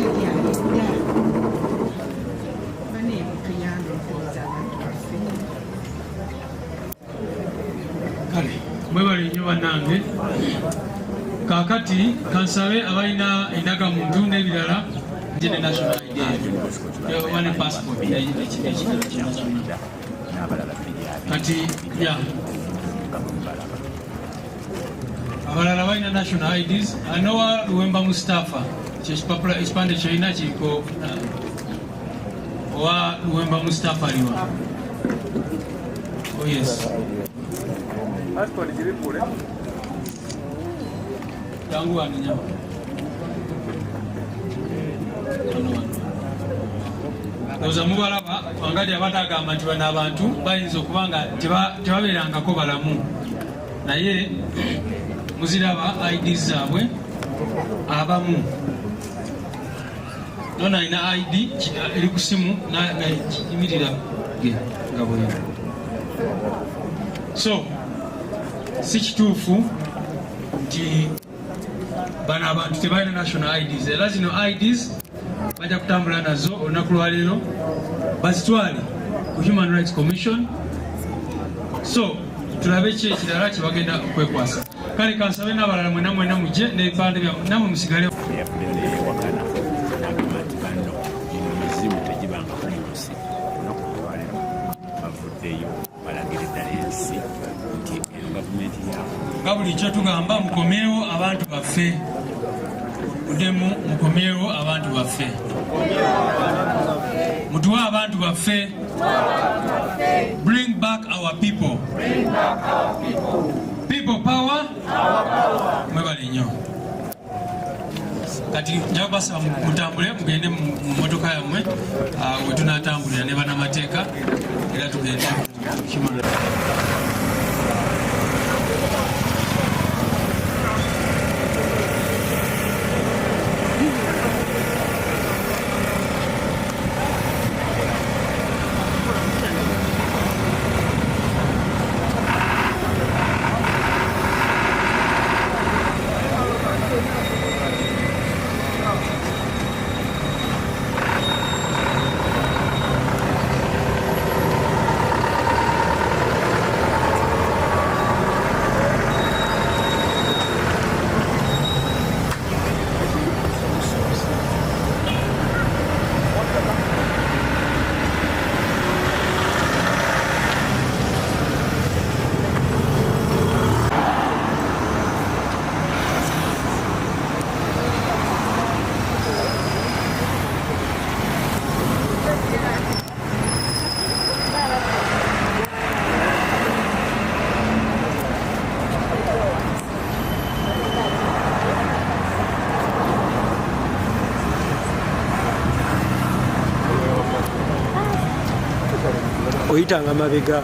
ebyalidda baneye mutuyambe okuweza abantu baffe kale mwebale nnyo bannange kakati kansabe abalina endagamuntu n'ebirala nje ne national ID wane passport kati ya abalala balina national IDs anowa Luwemba Mustafa kyekipapula ekipande kyolina kiriko owa Luwemba Mustafa aliwa oh yes passport jirikule yangu waninya oza mubalaba Wangadya batagamba nti bano abantu bayinza okuba nga tebabeerangako balamu naye muziraba IDs zaabwe abamu nona alina ID eri ku simu yimirira nga bwe so si kituufu nti bano abantu tebalina national IDs era zino IDs bajja kutambula nazo olunaku lwaleero bazitwale ku Human Rights Commission so tulabe ki ekirala kye bagenda okwekwasa kale kansabe n'abalala mwena mwena mujje n'ebipande byammwe namwe musigale nga bulijjo tugamba mukomyewo abantu baffe mudemu mukomyewo abantu baffe mutuwe abantu baffe bring back our people people power mwebale nnyo kati nja kubasaba mutambule mugende mu motoka yammwe we tunatambulira ne bannamateeka era tugende oyitanga mabega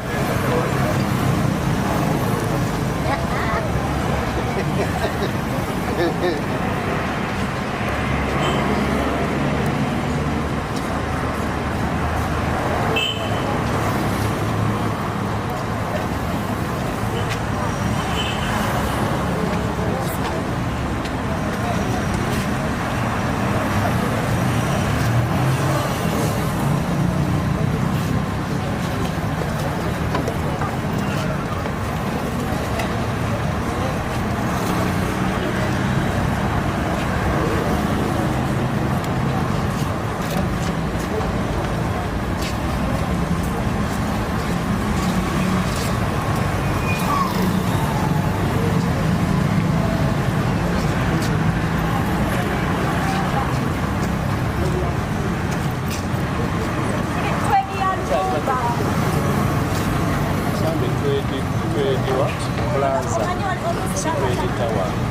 insinuated tower.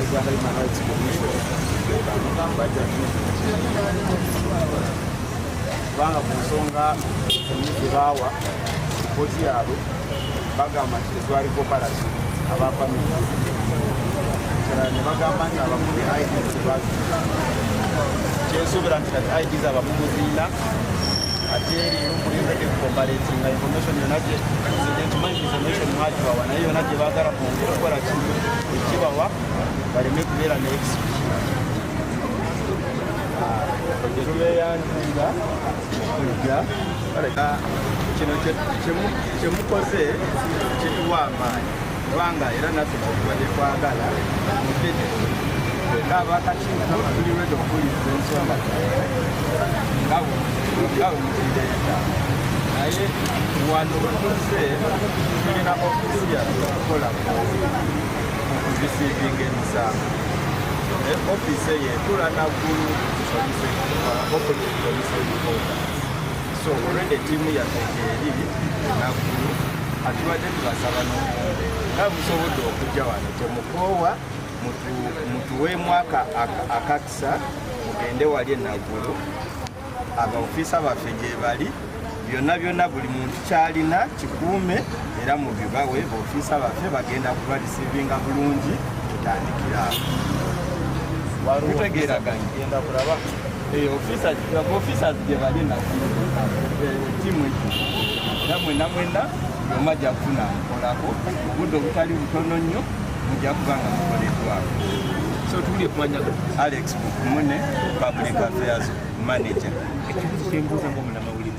Uganda Human Rights Commission kubanga ku nsonga ebawa pozi yaabwe bagamba nti tetwali cooperative abafamili kirala ne bagamba nti abamuzi IDs kyensuubira nti kati IDs abamuzi zirina ate eri okulindade cooperatinga information yonna tumanyi information mwagibawa naye yonna gye baagala kwongera okukola ekibawa baleme kubeera ne tubeyanjunga kujja kino kyemukoze kituwa amaanyi kubanga era naffe kyetubadde twagala mufete ng'abakakiiko tuli ready okuwuliriza ensonga nga bwe mukireeta naye wano wetuze tulina ofisi yaffe okukola okuzisiivinga emisango ofisi eyetula Naguru so already tiimu yaffe eri Naguru atubadde tubasaba nga musobodde okujja wano temukoowa mutuweemu akakisa mugende wali Naguru abaofiisa baffe gye bali byonna buli muntu kyalina kikuume era mu bibawe baofiisa baffe bagenda kubalisiivinga bulungi tutandikira awo tutegeeraganye genda kulaba officers gye bali tiimu eki era mwena yoma ajja kufuna mukolako obudde obutali butono nnyo mujja kubanga mukoleddwako so tubulye kumanya Alex Bukumune Public Affairs Manager ekibuzo kyembuuza ng'omunamawulire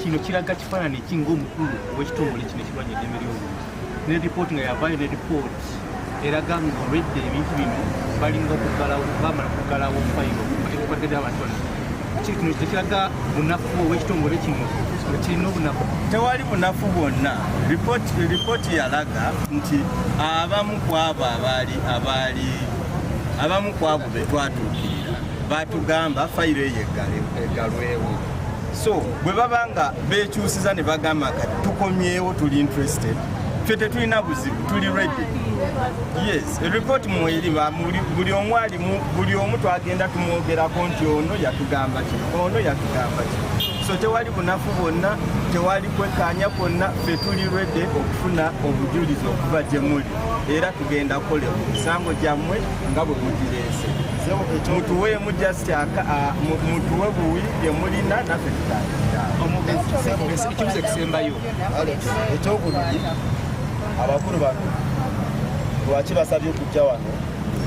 kino kiraga kifaananyi eking'omukulu ow'ekitongole kino ekirwanya eddembe ly'obuntu ne ripooti nga yavaayo ne ripooti eraga ng'olwedde ebintu bino balinga bamala kugalawo fayiro ekikwadde abantu bano kino tekiraga bunafu ow'ekitongole kino kirina obunafu tewali bunafu bwonna ripooti yalaga nti abamu ku abo abamu ku abo be twatuukirira batugamba fayiro eyo egalwewo so bwe baba nga beekyusiza ne bagamba kati tukomyewo tuli interested ffe tetulina buzibu tuli ready yes report mweriba buli omu alimu buli omu twagenda tumwogerako nti ono yatugamba kino so tewali bunafu bwonna tewali kwekkaanya kwonna ffe tuli ready okufuna obujulizi okuva gye muli era tugenda kukola emisango gyammwe nga bwe mugireese mutuweemu just mutuwe buwi bye mulina naffe tutandikira ekibuzo ekisembayo ekyokubiri abakulu bano lwaki basabye okujja wano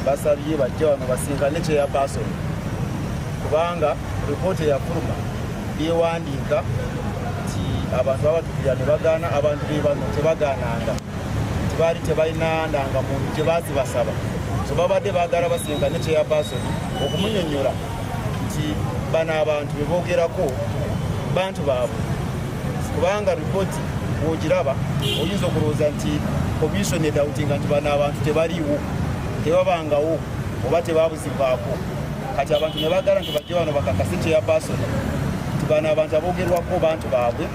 basabye bajja wano basinkane chairperson kubanga ripooti eyafuluma yewandiika nti abantu babatukirira ne bagaana abantu be bano tebagaananga tibaali tebalina ndangamuntu gye baazibasaba so babadde baagala basinkane chairperson okumunyonyola nti bano abantu be boogerako bantu baabwe kubanga ripooti bw'ogiraba oyinza okulowooza nti commission edawutinga nti bano abantu tebaliiwo tebabangawo oba tebabuzibwako kati abantu ne bagala nti bajje wano bakakase chairperson nti bano abantu aboogerwako bantu baabwe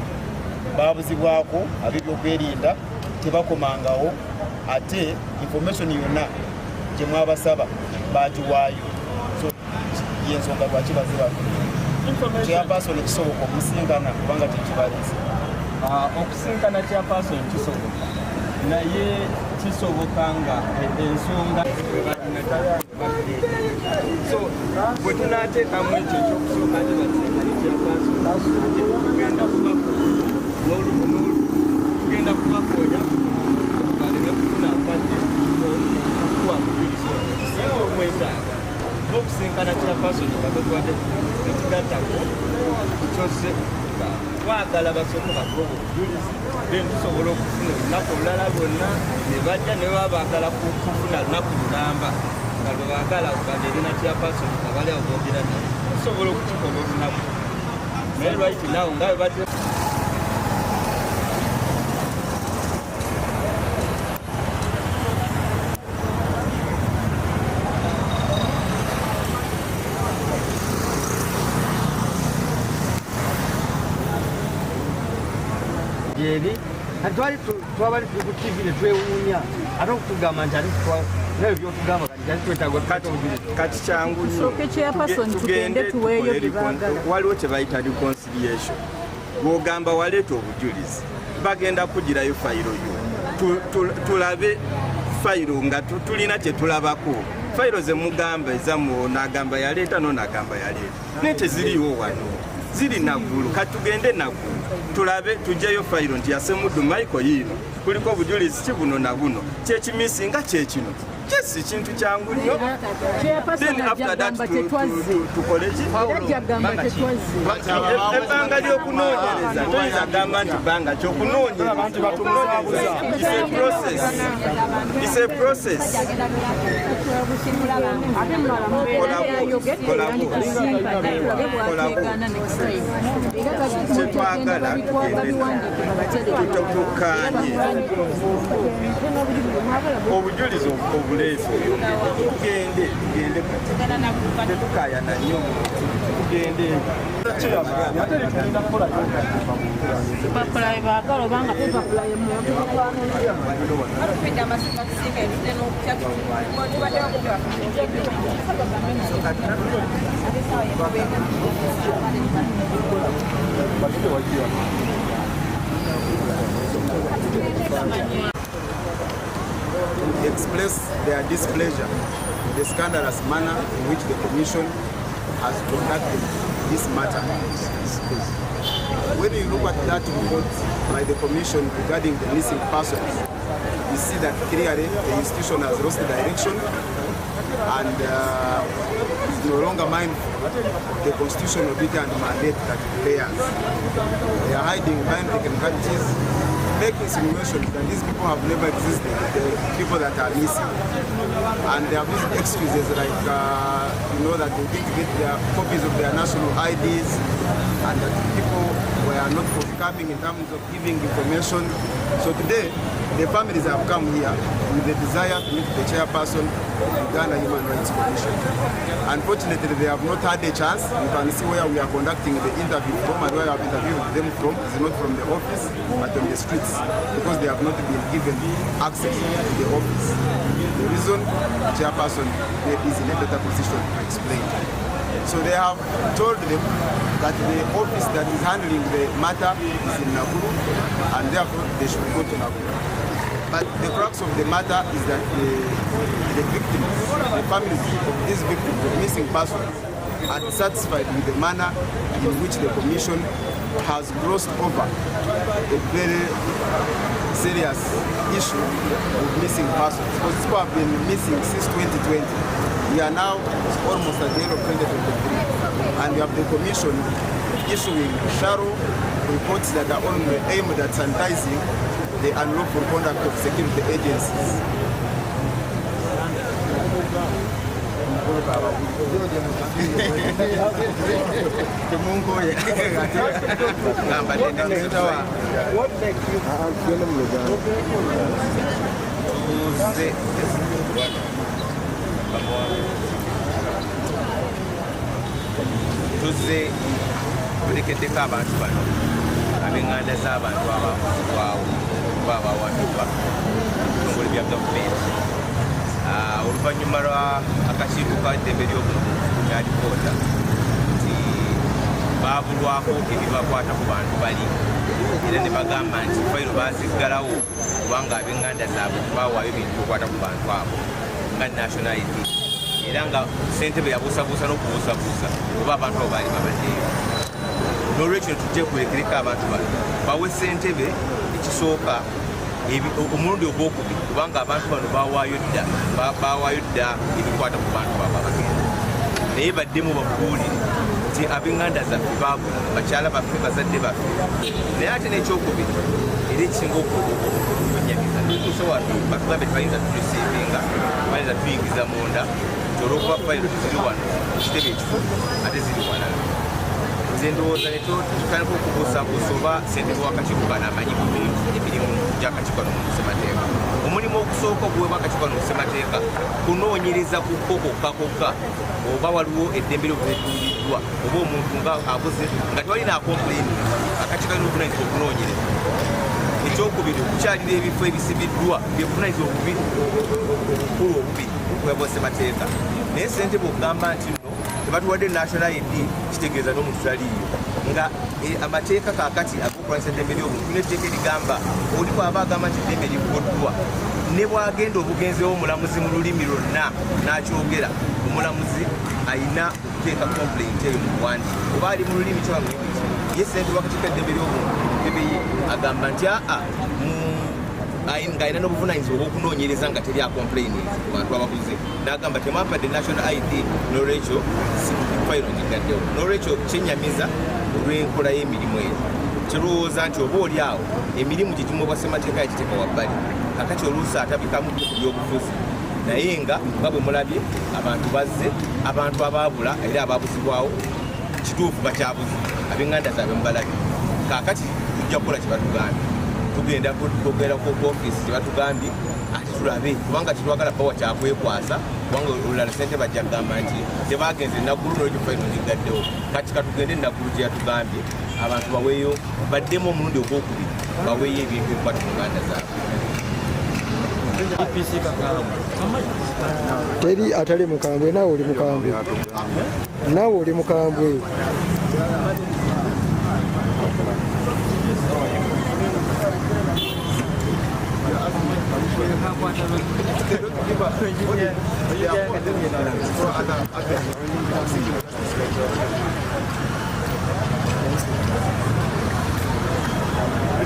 babuzibwako ab'ebyokwerinda tebakomangawo ate information yonna gye mwabasaba bagiwaayo so yensonga lwaki bazibako chairperson kisoboka okusinkana kubanga tekibaliza okusinkana chairperson kisoboka naye kisoboka nga ensonga so bwe tunaateekamu ekyo ekyokusooka ate basinkane chairperson tugenda tugenda kubakoonya baleme kufuna akadde okuwa bujulizo singa omwetaaga n'okusinkana chairperson bakatwadde tekigattako kyose twagala basooke bakuba obujulizi then tusobola okufuna olunaku olulala lwonna ne bajja ne baba baagala kufuna lunaku lulamba nga lwe baagala bagerina chairperson nga bali awo boogera naye tusobola okukikola olunaku naye lwaiti nawo nga bwe bate eri twali twabali tuli ku TV ne twewuunya ate okutugamba nti naye byotugamba kati twetaaga kati kyangu nnyo tugende tuweeyo waliwo kye bayita reconciliation bw'ogamba waleeta obujulizi bagenda kugirayo fayiro yo tulabe fayiro nga tulina kye tulabako fayiro ze mugamba ezamu n'agamba yaleeta n'agamba yaleeta naye teziriiwo wano ziri Naguru kati tugende Naguru tulabe tujjayo fayiro nti yasemuddu Michael yiino kuliko obujulizi ki buno na buno kyekimisinga kyekino kyesi kintu kyangu nnyo then after that tukole ki ebbanga ly'okunoonyereza toyinza gamba nti bbanga ky'okunoonyereza it's a process kyetwagala tutukanye obujulizi obuleefu tugende tetukayana nnyo tugende papula baagala obanga papula express their displeasure with the scandalous manner in which the Commission has conducted this matter. When you look at that report by the Commission regarding the missing persons, you see that clearly the institution has lost direction and is no longer mindful of the constitutional duty and mandate that it bears. They are hiding behind technicalities, make insinuations that these people have never existed, the people that are missing. And they have these excuses like, that they didn't get their copies of their national IDs and that people were not forthcoming in terms of giving information. So today, the families have come here with the desire to meet the chairperson of the Uganda Human Rights Commission. Unfortunately, they have not had a chance. You can see where we are conducting the interview from and where I have interviewed them from. It's not from the office, but on the streets, because they have not been given access to the office. The reason the chairperson is in a better position to explain. So they have told them that the office that is handling the matter is in Naguru, and therefore they should go to Naguru. But the crux of the matter is that the victims, the families of these victims, the missing persons, unsatisfied with the manner in which the Commission has glossed over a very serious issue of missing persons. Because people have been missing since 2020. We are now almost at the end of 2023, and we have the Commission issuing shallow reports that are only aimed at sanitizing the unlawful conduct of security agencies. What makes you tuze tulekeddeko abantu bano ab'enganda z'abantu abawawo oba abawaddwa ebitongole bya gavumenti oluvannyuma lwa akakiiko ka ddembe ly'obuntu kyalipoota nti baabulwako ebibakwata ku bantu bali era ne bagamba nti fayiro baaziggalawo kubanga ab'enganda zaabwe tebawaayo ebintu bikwata ku bantu abo nga National IDs era nga ssentebe yabuusabuusa n'okubuusabuusa oba abantu abo baali babaddeyo. N'olwekyo tujje kulekereko abantu bano bawe ssentebe ekisooka omulundi ogwokubiri kubanga abantu bano bawaayo dda ebikwata ku bantu babo abagenda naye baddemu babuulire nti ab'enganda zaffe baabula bakyala baffe bazadde baffe naye ate n'ekyokubiri era ekisinga okunyamiza ntusowatu batugambe tebayinza tulisiivinga bayinza tuyingiza munda nti olwokuba fayiro teziri wano ekitebe ekikulu ate ziri walala nze ndowooza netutandika okubuusabuusa oba ssentebe w'akakiiko kano amanyi bulungi emirimu gy'akakiiko kano mu ssemateeka. Omulimu ogusooka oguweebwa akakiiko kano mu ssemateeka kunoonyereza ku kokka oba waliwo eddembe ly'obutetuuliddwa oba omuntu nga abuze nga tewali naakompuleeni akakiiko kalina obuvunanyizibwa okunoonyereza. Ekyokubiri okukyalira ebifo ebisibiddwa byebuvunanyizibwa obukulu obubiri okuweebwa ssemateeka. Naye ssentebe okugamba nti nno tebatuwadde National ID kitegeeza n'omuntu taliiyo nga amateeka kaakati ag'okulwanyisa eddembe ly'obuntu n'etteeka erigamba oli bw'aba agamba nti eddembe liggoddwa ne bw'agenda obugenzewo omulamuzi mu lulimi lwonna n'akyogera omulamuzi ayina okuteeka complaint eyo mu buwandiike oba ali mu lulimi kyabamuyimiki ye ssentebe w'akakiiko eddembe ly'obuntu ddembe ye agamba nti nga ayina n'obuvunanyizibwa obw'okunoonyereza nga teri akomplaini ku bantu ababuze n'agamba temwampadde National ID n'olwekyo fayiro ngigaddewo. N'olwekyo kyennyamiza olw'enkola y'emirimu eyo kirowooza nti oba oli awo emirimu gigimu obwa ssemateeka yagiteeka wabbali kakati oluusi atabikamu ku byobufuzi naye nga bwe mulabye abantu bazze abantu abaabula era abaabuzibwawo kituufu bakyabuze ab'enganda zaabwe mubalabye kaakati tujja kukola kye batugambye tugenda kwogera ku ofiisi kye batugambye ate tulabe kubanga tetwagala pawa kyakwekwasa kubanga olulala ssente bajja kugamba nti tebagenze Naguru n'olwekyo fayiro ngigaddewo kati katugende Naguru gye yatugambye abantu baweeyo baddemu omulundi ogwokubiri baweeyo ebintu ebikwata ku nganda zaabwe. Teri atali mukambwe naawe oli mukambwe naawe oli mukambwe.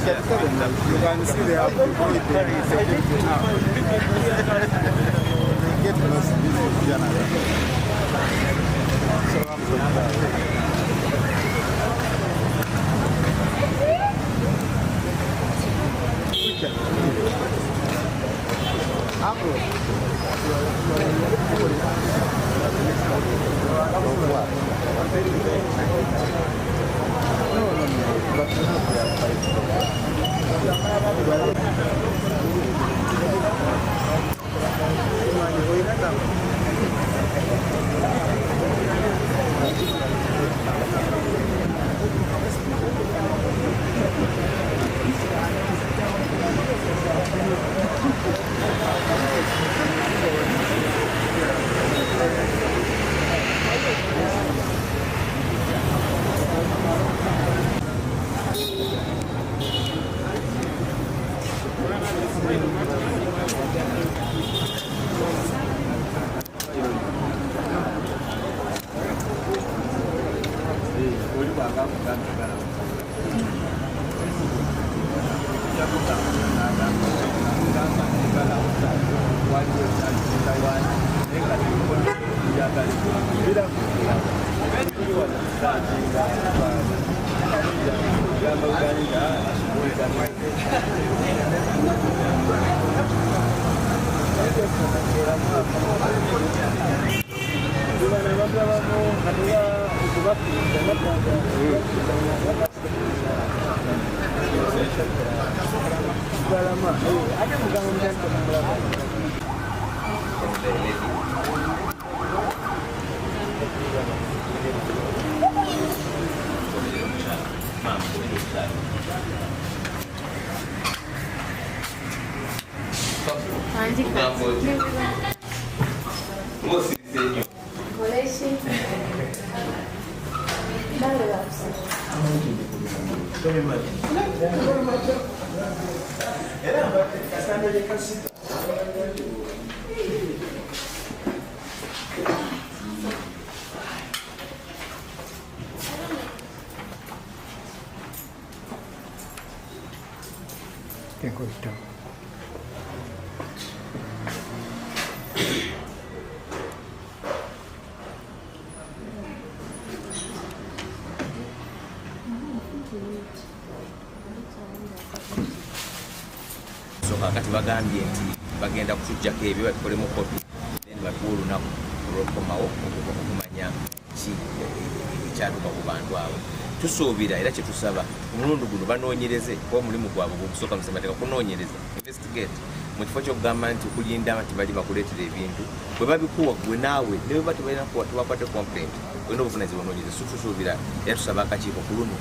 You can see they have deployed the security now. Get lost in this Kati bagambye nti bagenda kutujjako ebyo babikolemu kopi then batuwa olunaku olw'okukomawo okumanya ki ekyatuka ku bantu abo. Tusuubira era kyetusaba omulundi guno banoonyereze kuba omulimu gwabwe gwokusooka musemateeka kunoonyereza investigate mu kifo ky'okugamba nti okulinda nti bali bakuleetera ebintu bwe babikuwa gwe naawe ne bwe batebalina tebakwate complaint olina obuvunaanyizibwa onoonyereza. Tusuubira era tusaba akakiiko ku luno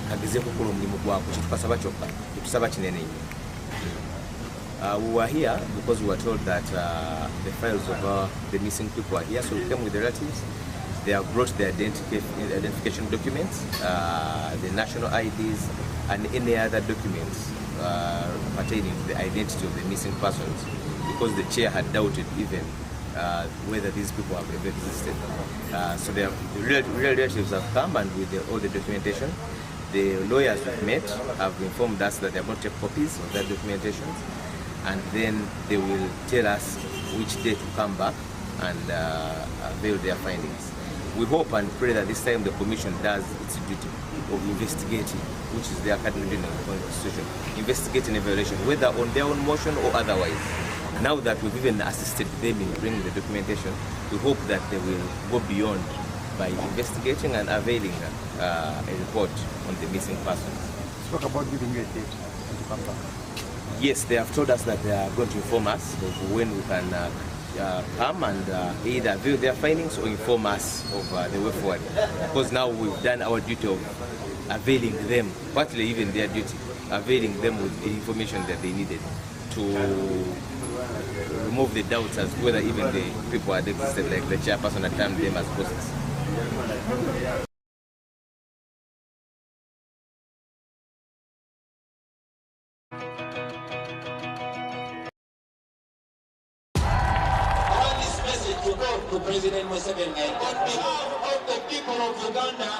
kagezeeko okukola omulimu gwako kyetukasaba kyokka tetusaba kinene nnyo. We were here because we were told that the files of the missing people are here, so we came with the relatives. They have brought the identification documents, the national IDs, and any other documents pertaining to the identity of the missing persons, because the chair had doubted even whether these people have ever existed. So the relatives have come and with all the documentation. The lawyers we've met have informed us that they are going to take copies of that documentation, and then they will tell us which day to come back and avail their findings. We hope and pray that this time the Commission does its duty of investigating, which is their cardinal duty in the Constitution, investigating a violation, whether on their own motion or otherwise. Now that we've even assisted them in bringing the documentation, we hope that they will go beyond by investigating and availing a report on the missing persons. Spoke about giving you a date to come back. Yes, they have told us that they are going to inform us of when we can come and either avail their findings or inform us of the way forward. Because now we've done our duty of availing them, partly even their duty, availing them with the information that they needed to remove the doubts as to whether even the people had existed, like the chairperson had termed them as ghosts. To President Museveni, on behalf of the people of Uganda, I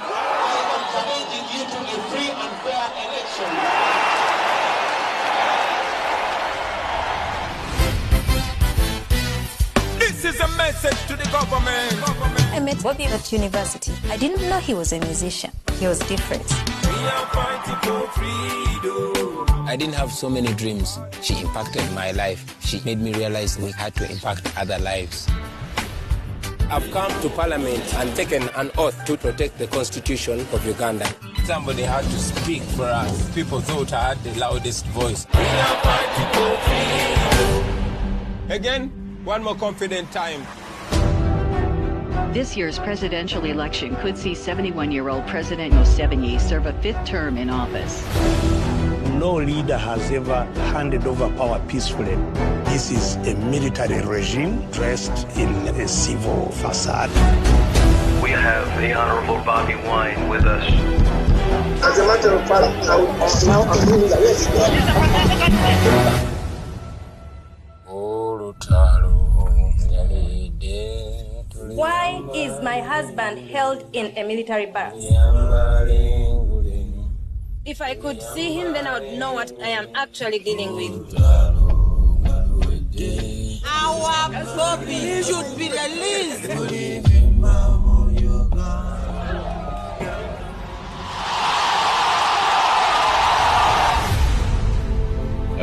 am challenging you to a free and fair election. This is a message to the government. I met Bobby at university. I didn't know he was a musician. He was different. We are fighting for freedom. I didn't have so many dreams. She impacted my life. She made me realize we had to impact other lives. I've come to Parliament and taken an oath to protect the Constitution of Uganda. Somebody had to speak for us. People thought I had the loudest voice. We are fighting for freedom. Again, one more confident time. This year's presidential election could see 71-year-old President Museveni serve a 5th term in office. No leader has ever handed over power peacefully. This is a military regime dressed in a civil facade. We have the Honorable Bobby Wine with us. As a matter of fact, now I'm doing the yes. Why is my husband held in a military barracks. If I could see him, then I would know what I am actually dealing with. Our Bobby should be released.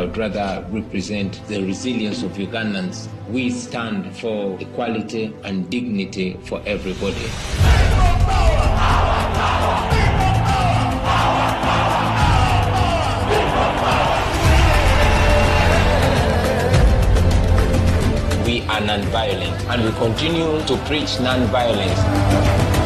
I would rather represent the resilience of Ugandans. We stand for equality and dignity for everybody. We are non-violent and we continue to preach non-violence.